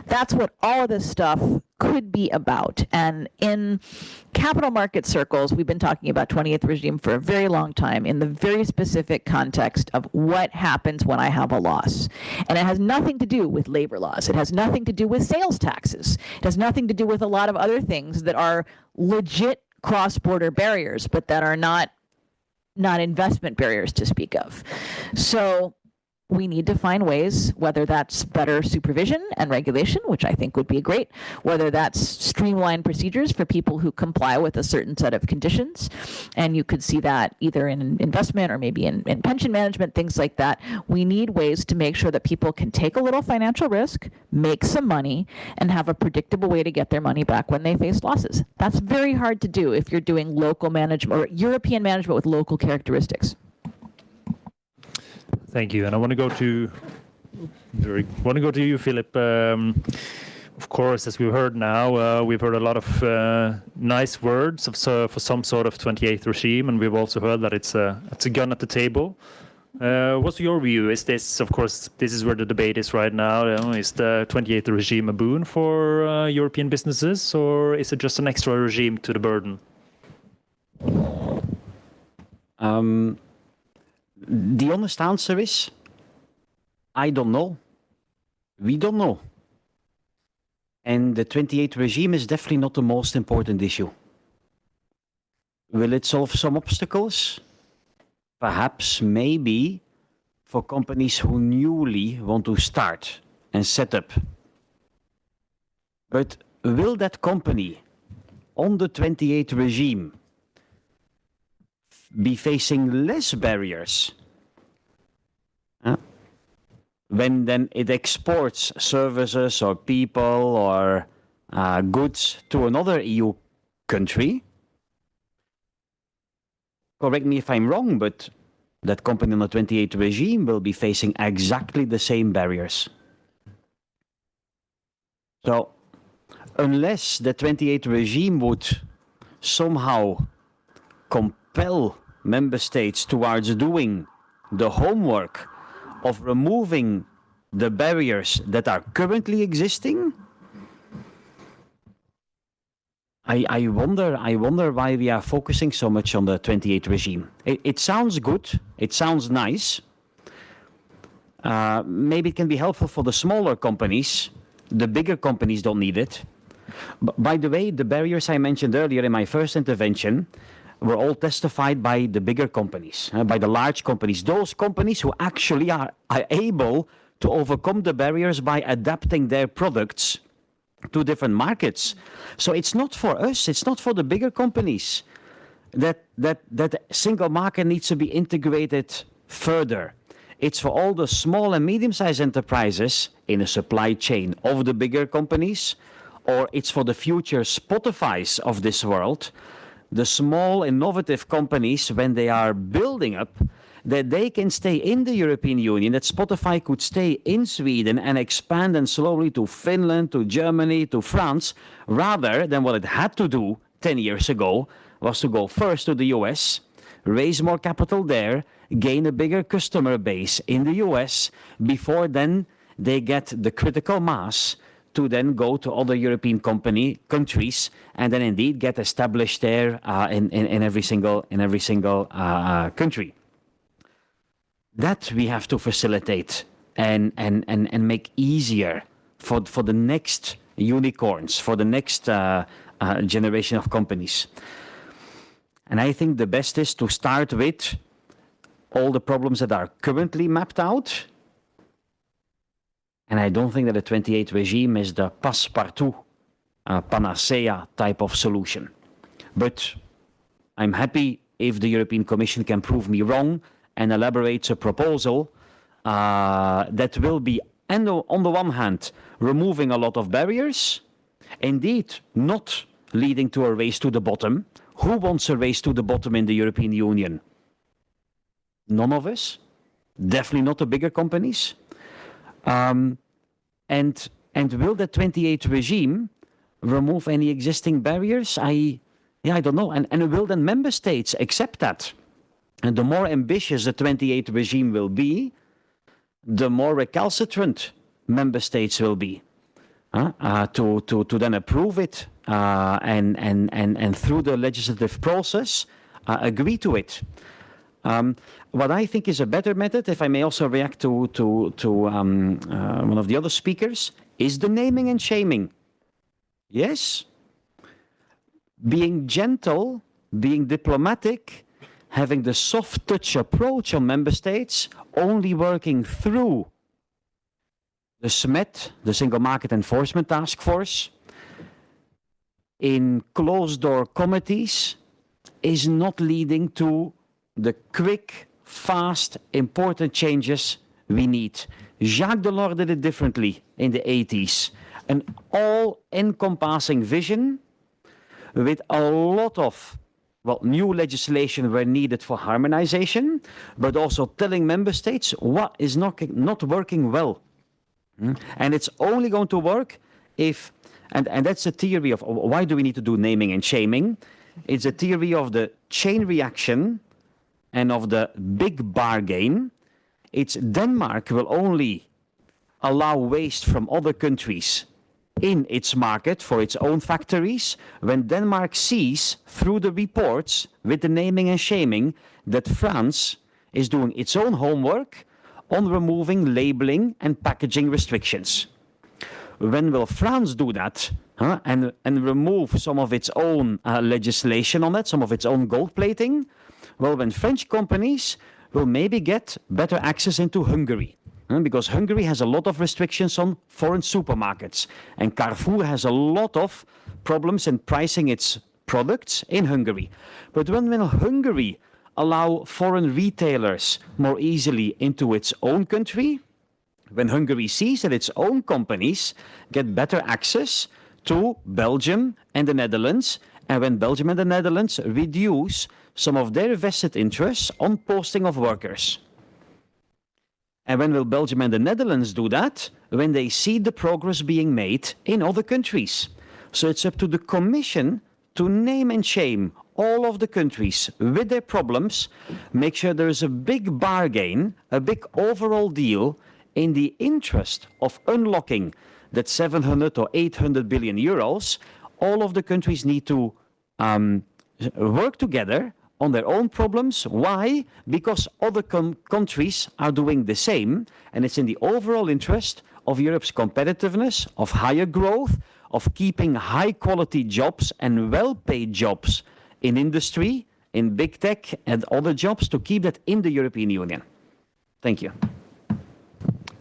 That's what all of this stuff could be about. And in capital market circles, we've been talking about 28th regime for a very long time in the very specific context of what happens when I have a loss. And it has nothing to do with labor laws. It has nothing to do with sales taxes. It has nothing to do with a lot of other things that are legit cross-border barriers, but that are not investment barriers to speak of. So we need to find ways, whether that's better supervision and regulation, which I think would be great, whether that's streamlined procedures for people who comply with a certain set of conditions. And you could see that either in investment or maybe in pension management, things like that. We need ways to make sure that people can take a little financial risk, make some money, and have a predictable way to get their money back when they face losses. That's very hard to do if you're doing local management or European management with local characteristics. Thank you, and I want to go to you, Philippe. Of course, as we've heard now, we've heard a lot of nice words for some sort of 28th regime, and we've also heard that it's a gun at the table. What's your view? Is this, of course, this is where the debate is right now. Is the 28th regime a boon for European businesses, or is it just an extra regime to the burden? The honest answer is, I don't know. We don't know. And the 28th regime is definitely not the most important issue. Will it solve some obstacles? Perhaps, maybe, for companies who newly want to start and set up. But will that company on the 28th regime be facing less barriers when then it exports services or people or goods to another EU country? Correct me if I'm wrong, but that company on the 28th regime will be facing exactly the same barriers. So, unless the 28 regime would somehow compel member states towards doing the homework of removing the barriers that are currently existing, I wonder why we are focusing so much on the 28 regime. It sounds good, it sounds nice. Maybe it can be helpful for the smaller companies. The bigger companies don't need it. But by the way, the barriers I mentioned earlier in my first intervention were all testified by the bigger companies, by the large companies, those companies who actually are able to overcome the barriers by adapting their products to different markets. So it's not for us, it's not for the bigger companies that single market needs to be integrated further. It's for all the small and medium-sized enterprises in a supply chain of the bigger companies, or it's for the future Spotifys of this world, the small innovative companies, when they are building up, that they can stay in the European Union, that Spotify could stay in Sweden and expand and slowly to Finland, to Germany, to France, rather than what it had to do 10 years ago, was to go first to the US, raise more capital there, gain a bigger customer base in the US, before then they get the critical mass to then go to other European countries and then indeed get established there in every single country. That we have to facilitate and make easier for the next unicorns, for the next generation of companies. And I think the best is to start with all the problems that are currently mapped out. And I don't think that the 28 regime is the passepartout, panacea type of solution. But I'm happy if the European Commission can prove me wrong and elaborates a proposal that will be, on the one hand, removing a lot of barriers, indeed not leading to a race to the bottom. Who wants a race to the bottom in the European Union? None of us. Definitely not the bigger companies. And will the 28 regime remove any existing barriers? I don't know. And will then member states accept that? And the more ambitious the 28 regime will be, the more recalcitrant member states will be to then approve it and through the legislative process agree to it. What I think is a better method, if I may also react to one of the other speakers, is the naming and shaming. Yes, being gentle, being diplomatic, having the soft touch approach on member states, only working through the SMET, the Single Market Enforcement Task Force, in closed-door committees, is not leading to the quick, fast, important changes we need. Jacques Delors did it differently in the 80s. An all-encompassing vision with a lot of new legislation were needed for harmonization, but also telling member states what is not working well. And it's only going to work if, and that's the theory of why do we need to do naming and shaming. It's a theory of the chain reaction and of the big bargain. It's Denmark will only allow waste from other countries in its market for its own factories when Denmark sees through the reports with the naming and shaming that France is doing its own homework on removing labeling and packaging restrictions. When will France do that and remove some of its own legislation on that, some of its own gold plating? Well, when French companies will maybe get better access into Hungary. Because Hungary has a lot of restrictions on foreign supermarkets. And Carrefour has a lot of problems in pricing its products in Hungary. But when will Hungary allow foreign retailers more easily into its own country? When Hungary sees that its own companies get better access to Belgium and the Netherlands, and when Belgium and the Netherlands reduce some of their vested interests on posting of workers. And when will Belgium and the Netherlands do that? When they see the progress being made in other countries. So it's up to the Commission to name and shame all of the countries with their problems, make sure there is a big bargain, a big overall deal in the interest of unlocking that 700 or 800 billion euros. All of the countries need to work together on their own problems. Why? Because other countries are doing the same, and it's in the overall interest of Europe's competitiveness, of higher growth, of keeping high-quality jobs and well-paid jobs in industry, in big tech, and other jobs, to keep that in the European Union. Thank you.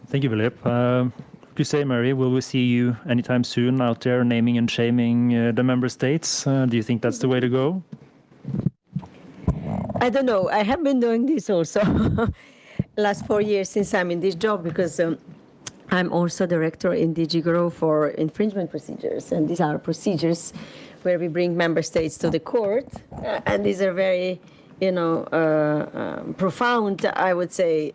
Thank you, Philippe. What do you say, Mary? Will we see you anytime soon out there naming and shaming the member states? Do you think that's the way to go? I don't know. I have been doing this also last 4 years since I'm in this job, because I'm also director in DG Grow for infringement procedures. And these are procedures where we bring member states to the court. And these are very, profound, I would say,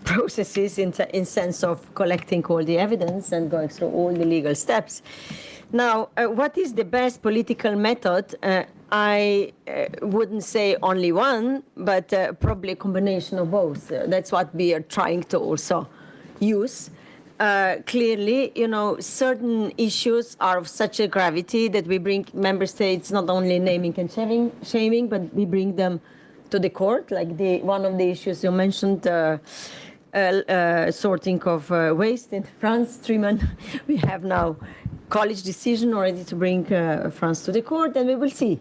processes in sense of collecting all the evidence and going through all the legal steps. Now, what is the best political method? I wouldn't say only one, but probably a combination of both. That's what we are trying to also use. Clearly, certain issues are of such a gravity that we bring member states not only naming and shaming, but we bring them to the court, like one of the issues you mentioned, sorting of waste in France, Triman. We have now college decision already to bring France to the court, and we will see.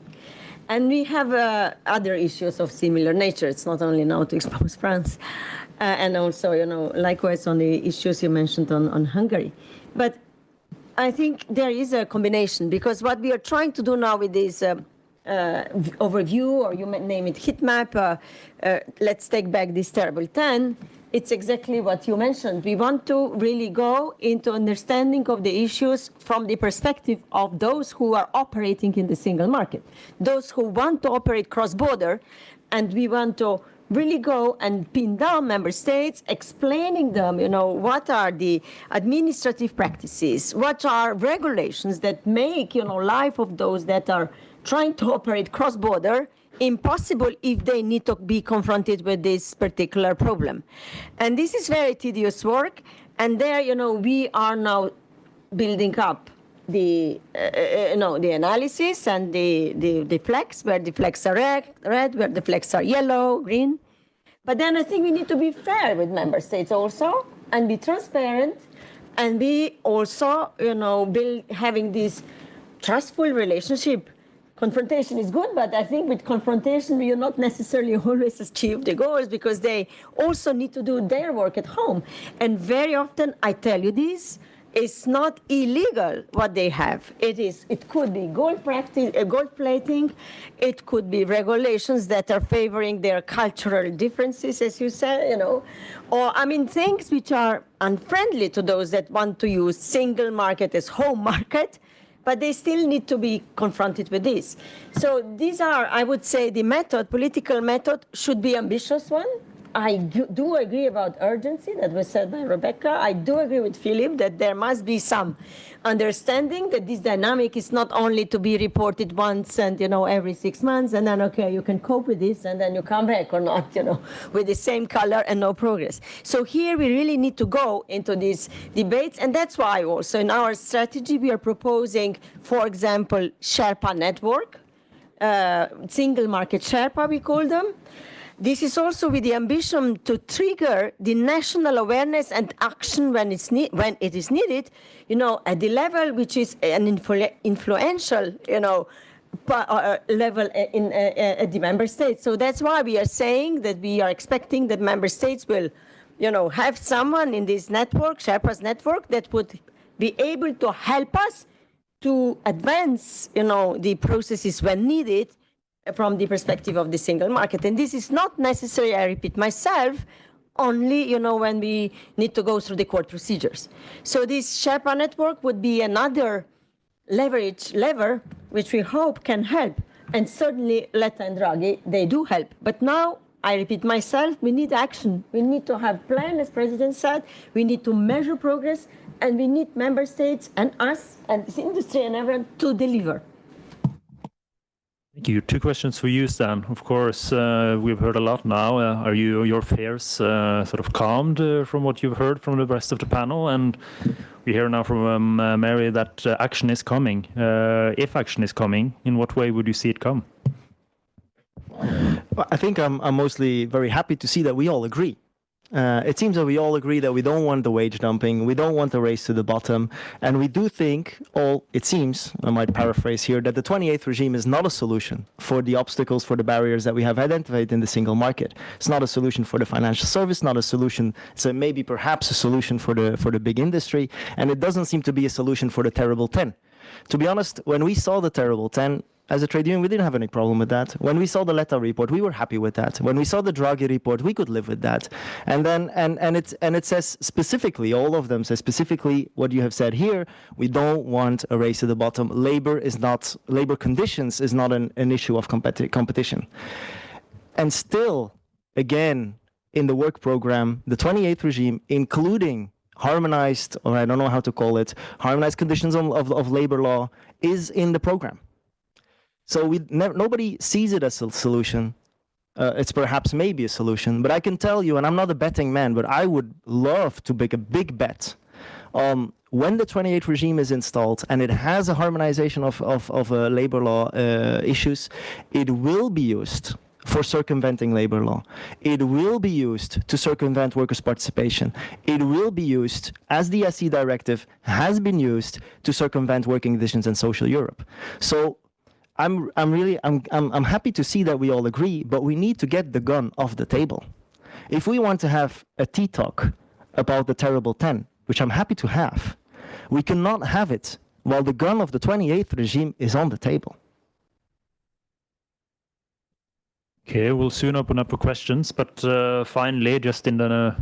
And we have other issues of similar nature. It's not only now to expose France, and also, likewise on the issues you mentioned on Hungary. But I think there is a combination, because what we are trying to do now with this overview, or you may name it heat map, let's take back this terrible 10, it's exactly what you mentioned. We want to really go into understanding of the issues from the perspective of those who are operating in the single market, those who want to operate cross-border, and we want to really go and pin down member states, explaining them, what are the administrative practices, what are regulations that make, life of those that are trying to operate cross-border impossible if they need to be confronted with this particular problem. And this is very tedious work. And there, we are now building up the analysis and the flags, where the flags are red, where the flags are yellow, green. But then I think we need to be fair with member states also, and be transparent, and be also, having this trustful relationship. Confrontation is good, but I think with confrontation, you not necessarily always achieve the goals, because they also need to do their work at home. And very often, I tell you this, it's not illegal what they have. It could be gold plating. It could be regulations that are favoring their cultural differences, as you said, or things which are unfriendly to those that want to use single market as home market. But they still need to be confronted with this. So these are, I would say, the political method should be ambitious one. I do agree about urgency that was said by Rebecca. I do agree with Philippe that there must be some understanding that this dynamic is not only to be reported once and, every 6 months, and then, okay, you can cope with this, and then you come back or not, with the same color and no progress. So here we really need to go into these debates, and that's why also in our strategy we are proposing, for example, Sherpa network, single market Sherpa we call them. This is also with the ambition to trigger the national awareness and action when it is needed, at the level which is an influential, level at the member states. So that's why we are saying that we are expecting that member states will, have someone in this network, Sherpa's network, that would be able to help us to advance, the processes when needed, from the perspective of the single market. And this is not necessary, I repeat myself, only, when we need to go through the court procedures. So this Sherpa network would be another lever, which we hope can help. And certainly Letta and Draghi, they do help. But now I repeat myself, we need action. We need to have plan, as President said. We need to measure progress, and we need member states and us and this industry and everyone to deliver. Thank you. Two questions for you, Stan. Of course, we've heard a lot now. Are your fears sort of calmed from what you've heard from the rest of the panel? And we hear now from Mary that action is coming. If action is coming, in what way would you see it come? Well, I think I'm mostly very happy to see that we all agree. It seems that we all agree that we don't want the wage dumping, we don't want the race to the bottom, and we do think, it seems, I might paraphrase here, that the 28th regime is not a solution for the obstacles, for the barriers that we have identified in the single market. It's not a solution for the financial service, not a solution, it's maybe perhaps a solution for the big industry, and it doesn't seem to be a solution for the terrible 10. To be honest, when we saw the terrible 10, as a trade union, we didn't have any problem with that. When we saw the Letta report, we were happy with that. When we saw the Draghi report, we could live with that. And then, and it says specifically, all of them say specifically what you have said here. We don't want a race to the bottom. Labor conditions is not an issue of competition. And still, again, in the work program, the 28th regime, including harmonized, or I don't know how to call it, harmonized conditions of labor law, is in the program. So nobody sees it as a solution. It's perhaps maybe a solution, but I can tell you, and I'm not a betting man, but I would love to make a big bet. When the 28th regime is installed and it has a harmonization of labor law issues, it will be used for circumventing labor law. It will be used to circumvent workers' participation. It will be used, as the SE directive has been used, to circumvent working conditions in social Europe. So I'm happy to see that we all agree, but we need to get the gun off the table. If we want to have a tea talk about the terrible 10, which I'm happy to have, we cannot have it while the gun of the 28th regime is on the table. Okay, we'll soon open up for questions, but finally, just in the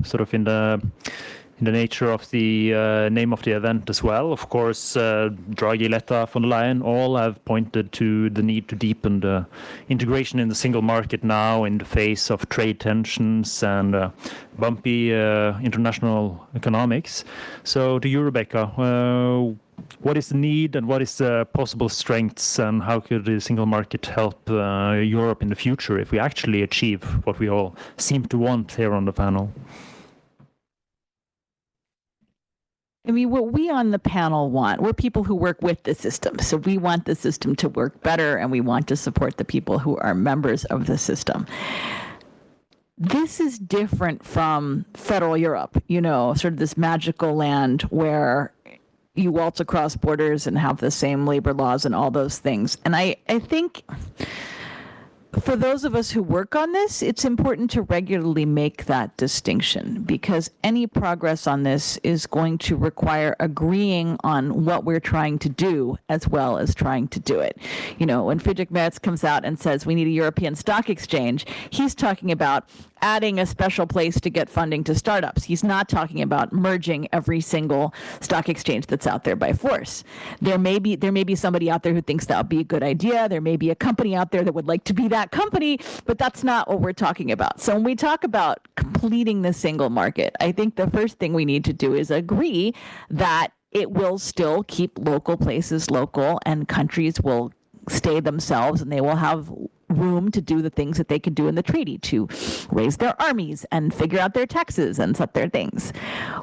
in the nature of the name of the event as well. Of course, Draghi, Letta, von der Leyen all have pointed to the need to deepen the integration in the single market now in the face of trade tensions and bumpy international economics. So to you, Rebecca, what is the need and what is the possible strengths, and how could the single market help Europe in the future if we actually achieve what we all seem to want here on the panel? I mean, what we on the panel want, we're people who work with the system. So we want the system to work better, and we want to support the people who are members of the system. This is different from federal Europe, sort of this magical land where you waltz across borders and have the same labor laws and all those things. And I think for those of us who work on this, it's important to regularly make that distinction, because any progress on this is going to require agreeing on what we're trying to do as well as trying to do it. When Friedrich Merz comes out and says we need a European stock exchange, he's talking about adding a special place to get funding to startups. He's not talking about merging every single stock exchange that's out there by force. There may be somebody out there who thinks that would be a good idea. There may be a company out there that would like to be that company, but that's not what we're talking about. So when we talk about completing the single market, I think the first thing we need to do is agree that it will still keep local places local, and countries will stay themselves, and they will have room to do the things that they can do in the treaty, to raise their armies and figure out their taxes and set their things.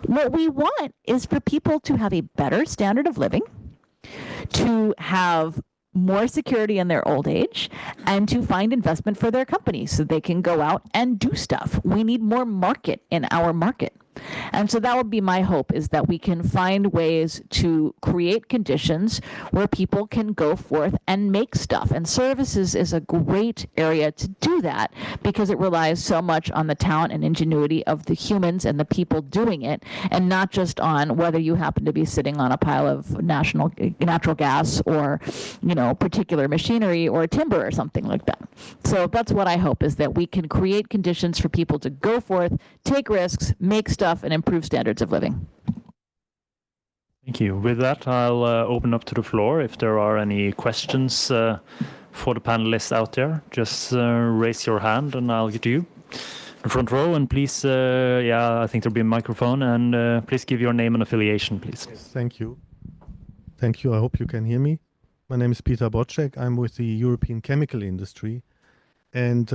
What we want is for people to have a better standard of living, to have more security in their old age, and to find investment for their companies so they can go out and do stuff. We need more market in our market. And so that would be my hope, is that we can find ways to create conditions where people can go forth and make stuff. And services is a great area to do that, because it relies so much on the talent and ingenuity of the humans and the people doing it, and not just on whether you happen to be sitting on a pile of natural gas or, particular machinery or timber or something like that. So that's what I hope, is that we can create conditions for people to go forth, take risks, make stuff, and improve standards of living. Thank you. With that, I'll open up to the floor. If there are any questions for the panelists out there, just raise your hand and I'll get to you. the front row, and please, I think there'll be a microphone, and please give your name and affiliation, please. Yes, thank you. Thank you. I hope you can hear me. My name is Peter Bocek. I'm with the European chemical industry, and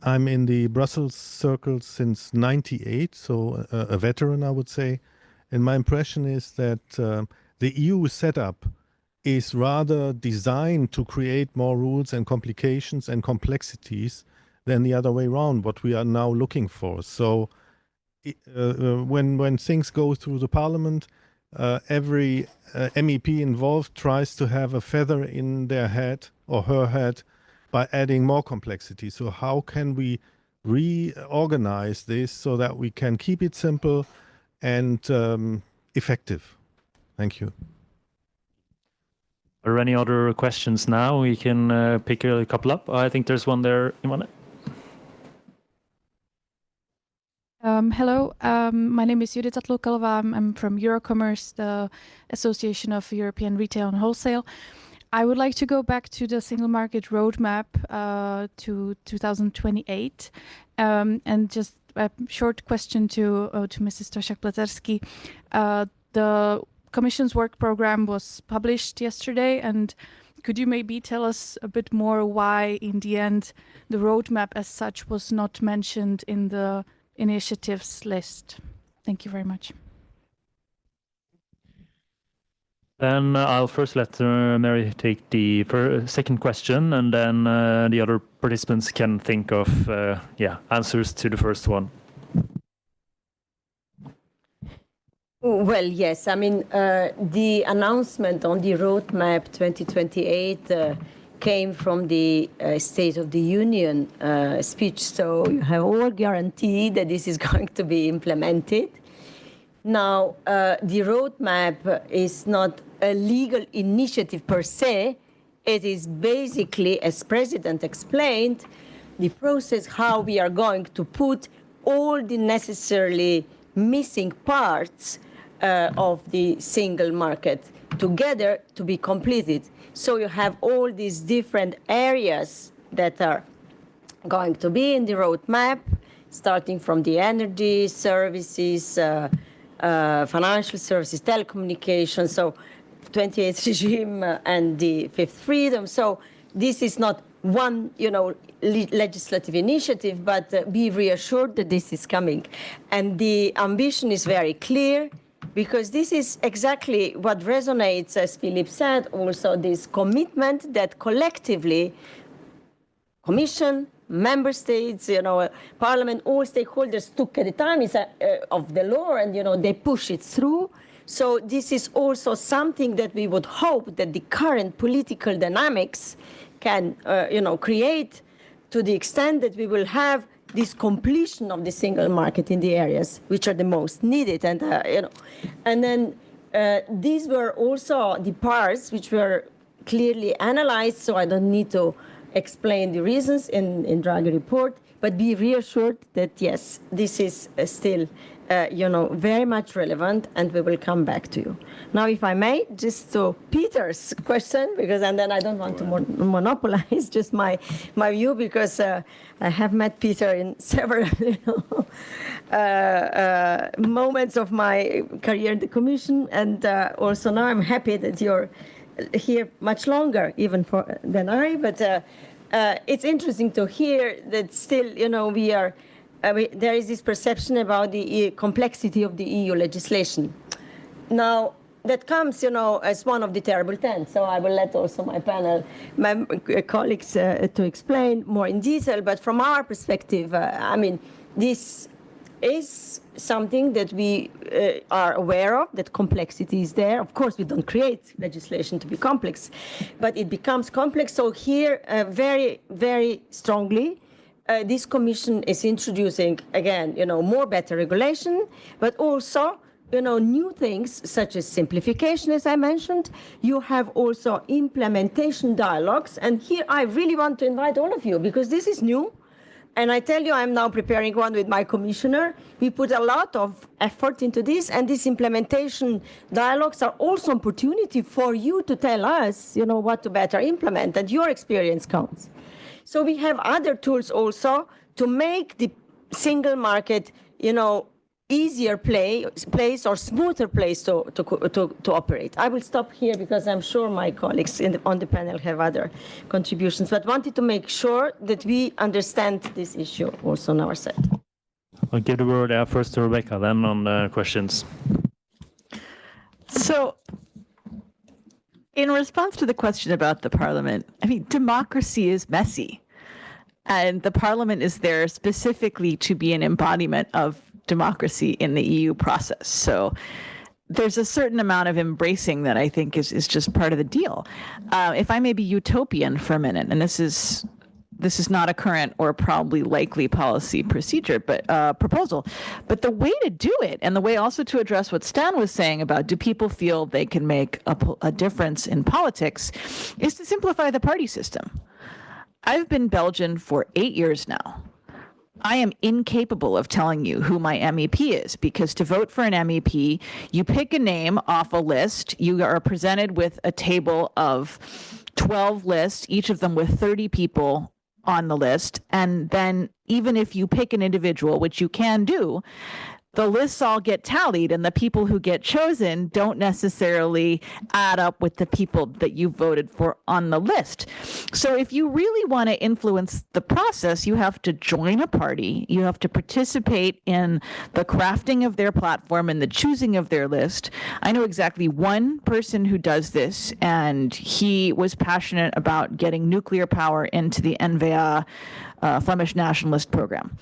I'm in the Brussels circles since '98, so a veteran, I would say. And my impression is that the EU setup is rather designed to create more rules and complications and complexities than the other way around, what we are now looking for. So when things go through the parliament, every MEP involved tries to have a feather in their hat or her hat by adding more complexity. So how can we reorganize this so that we can keep it simple and effective? Thank you. Are there any other questions now? We can pick a couple up. I think there's one there. You want it? Hello, my name is Judith Atlokalova. I'm from Eurocommerce, the Association of European Retail and Wholesale. I would like to go back to the single market roadmap to 2028, and just a short question to Mrs. Tovsak Pleterski. The Commission's work program was published yesterday, and could you maybe tell us a bit more why, in the end, the roadmap as such was not mentioned in the initiatives list? Thank you very much. Then I'll first let Mary take the second question, and then the other participants can think of answers to the first one. Well, yes. I mean, the announcement on the roadmap 2028 came from the State of the Union speech, so you have all guarantee that this is going to be implemented. Now, the roadmap is not a legal initiative per se. It is basically, as President explained, the process how we are going to put all the necessarily missing parts of the single market together to be completed. So you have all these different areas that are going to be in the roadmap, starting from the energy, services, financial services, telecommunications, so 28th regime and the fifth freedom. So this is not one, legislative initiative, but be reassured that this is coming. And the ambition is very clear, because this is exactly what resonates, as Philippe said, also this commitment that collectively, Commission, Member States, Parliament, all stakeholders took at the time of the law, and they push it through. So this is also something that we would hope that the current political dynamics can, create, to the extent that we will have this completion of the single market in the areas which are the most needed, and and then these were also the parts which were clearly analyzed. So I don't need to explain the reasons in Draghi report, but be reassured that yes, this is still very much relevant, and we will come back to you. Now, if I may, just to Peter's question, and then I don't want to monopolize just my view, because I have met Peter in several moments of my career in the Commission, and also now I'm happy that you're here much longer, even than I. But it's interesting to hear that still, we are. There is this perception about the complexity of the EU legislation. Now, that comes, as one of the terrible 10. So I will let also my panel, my colleagues, to explain more in detail. But from our perspective, this is something that we are aware of, that complexity is there. Of course, we don't create legislation to be complex, but it becomes complex. So here, very, very strongly, this Commission is introducing, again, more better regulation, but also, new things such as simplification, as I mentioned. You have also implementation dialogues. And here I really want to invite all of you, because this is new. And I tell you, I'm now preparing one with my commissioner. We put a lot of effort into this, and these implementation dialogues are also an opportunity for you to tell us, what to better implement, and your experience counts. So we have other tools also to make the single market, easier place or smoother place to operate. I will stop here because I'm sure my colleagues on the panel have other contributions, but wanted to make sure that we understand this issue also on our side. I'll give the word first to Rebecca, then on the questions. So, in response to the question about the parliament, I mean, democracy is messy. And the parliament is there specifically to be an embodiment of democracy in the EU process. So there's a certain amount of embracing that I think is just part of the deal. If I may be utopian for a minute, and this is not a current or probably likely policy procedure, but proposal. But the way to do it, and the way also to address what Stan was saying about do people feel they can make a difference in politics, is to simplify the party system. I've been Belgian for 8 years now. I am incapable of telling you who my MEP is, because to vote for an MEP, you pick a name off a list. You are presented with a table of 12 lists, each of them with 30 people on the list. And then even if you pick an individual, which you can do, the lists all get tallied, and the people who get chosen don't necessarily add up with the people that you voted for on the list. So if you really want to influence the process, you have to join a party, you have to participate in the crafting of their platform and the choosing of their list. I know exactly one person who does this, and he was passionate about getting nuclear power into the N-VA Flemish nationalist program,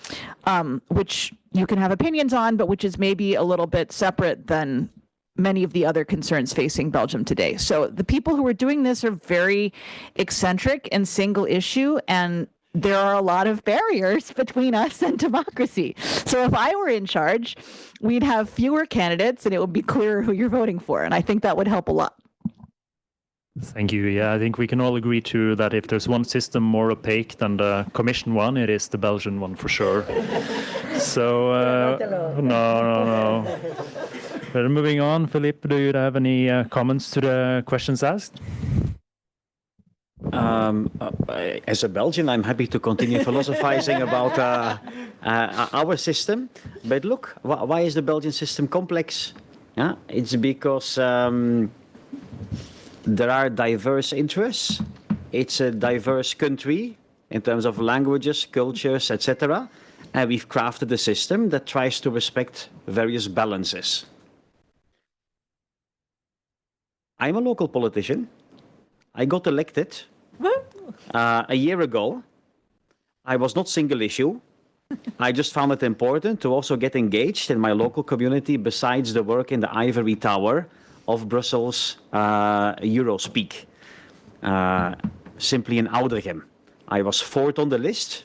which you can have opinions on, but which is maybe a little bit separate than many of the other concerns facing Belgium today. So the people who are doing this are very eccentric and single issue, and there are a lot of barriers between us and democracy. So if I were in charge, we'd have fewer candidates and it would be clearer who you're voting for. And I think that would help a lot. Thank you. Yeah, I think we can all agree to that if there's one system more opaque than the Commission one, it is the Belgian one for sure. So, no. But moving on, Philippe, do you have any comments to the questions asked? As a Belgian, I'm happy to continue philosophizing about our system. But look, why is the Belgian system complex? Yeah, it's because there are diverse interests. It's a diverse country in terms of languages, cultures, etc. And we've crafted a system that tries to respect various balances. I'm a local politician. I got elected a year ago. I was not single issue. I just found it important to also get engaged in my local community besides the work in the ivory tower of Brussels Eurospeak, simply in Adriaenssens. I was fourth on the list.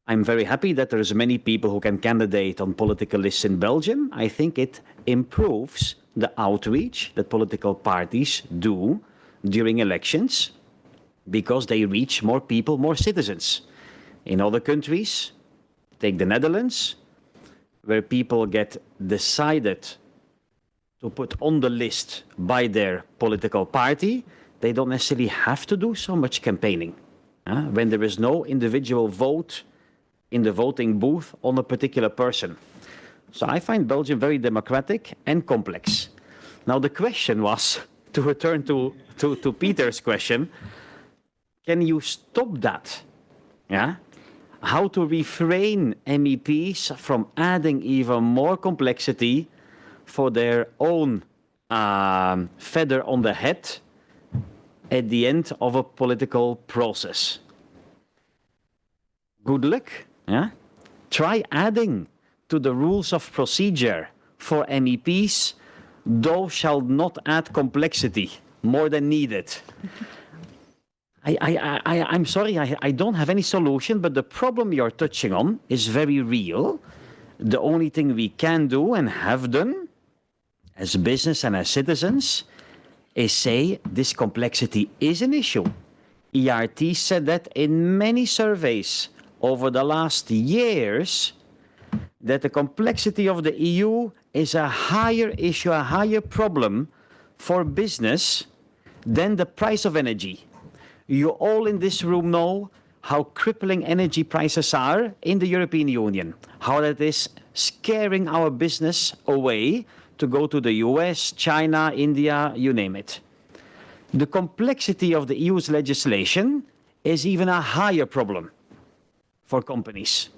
I'm very happy that there's many people who can candidate on political lists in Belgium. I think it improves the outreach that political parties do during elections because they reach more people, more citizens. In other countries, take the Netherlands, where people get decided to put on the list by their political party, they don't necessarily have to do so much campaigning. When there is no individual vote in the voting booth on a particular person. So I find Belgium very democratic and complex. Now the question was, to return to Peter's question, can you stop that? Yeah? How to refrain MEPs from adding even more complexity for their own feather on the head at the end of a political process. Good luck. Yeah? Try adding to the rules of procedure for MEPs, thou shalt not add complexity more than needed. I'm sorry, I don't have any solution, but the problem you're touching on is very real. The only thing we can do and have done as business and as citizens is say this complexity is an issue. ERT said that in many surveys over the last years, that the complexity of the EU is a higher issue, a higher problem for business than the price of energy. You all in this room know how crippling energy prices are in the European Union, how that is scaring our business away to go to the US, China, India, you name it. The complexity of the EU's legislation is even a higher problem for companies.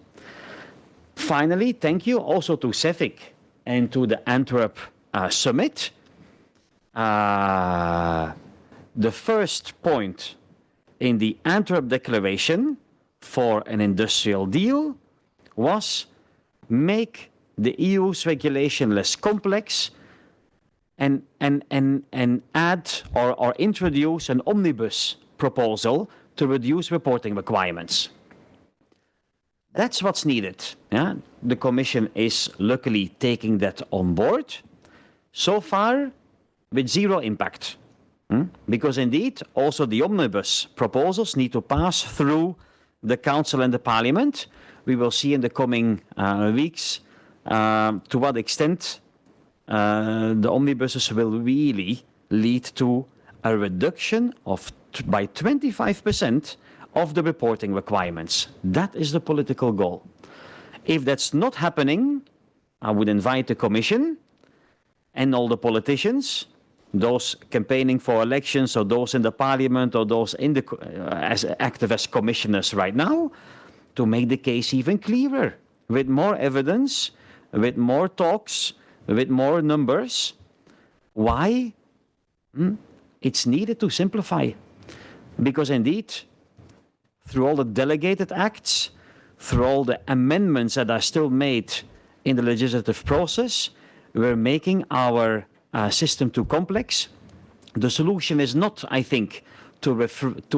Finally, thank you also to CEFIC and to the Antwerp Summit. The first point in the Antwerp Declaration for an industrial deal was make the EU's regulation less complex and add or introduce an omnibus proposal to reduce reporting requirements. That's what's needed. Yeah? The Commission is luckily taking that on board. So far, with zero impact. Because indeed, also the omnibus proposals need to pass through the Council and the Parliament. We will see in the coming weeks to what extent the omnibuses will really lead to a reduction of by 25% of the reporting requirements. That is the political goal. If that's not happening, I would invite the Commission and all the politicians, those campaigning for elections or those in the Parliament or those in the, as active as commissioners right now, to make the case even clearer, with more evidence, with more talks, with more numbers. Why? It's needed to simplify. Because indeed, through all the delegated acts, through all the amendments that are still made in the legislative process, we're making our system too complex. The solution is not, I think, to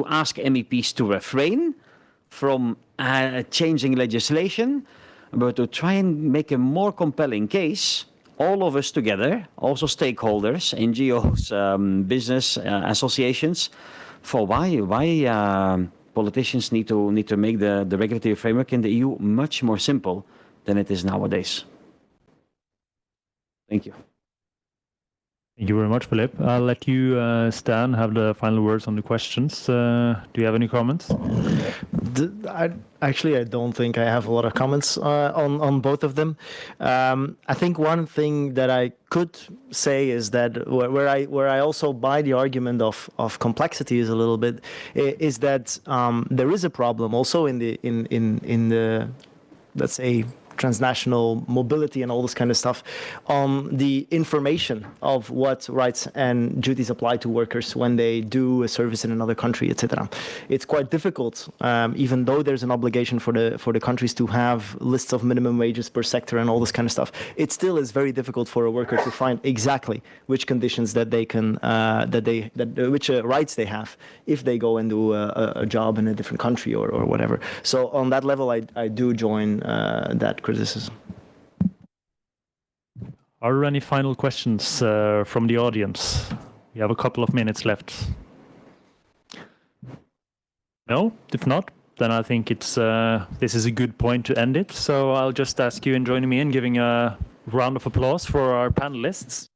ask MEPs to refrain from changing legislation, but to try and make a more compelling case, all of us together, also stakeholders, NGOs, business associations, for why politicians need to make the regulatory framework in the EU much more simple than it is nowadays. Thank you. Thank you very much, Philippe. I'll let you, Stan, have the final words on the questions. Do you have any comments? I don't think I have a lot of comments on both of them. I think one thing that I could say is that where I also buy the argument of complexity is a little bit is that there is a problem also in the let's say transnational mobility and all this kind of stuff on the information of what rights and duties apply to workers when they do a service in another country, etc. It's quite difficult, even though there's an obligation for the countries to have lists of minimum wages per sector and all this kind of stuff. It still is very difficult for a worker to find exactly which conditions that they can which rights they have if they go and do a job in a different country or whatever. So on that level, I do join that criticism. Are there any final questions from the audience? We have a couple of minutes left. No? If not, then I think it's this is a good point to end it. So I'll just ask you and join me in giving a round of applause for our panelists.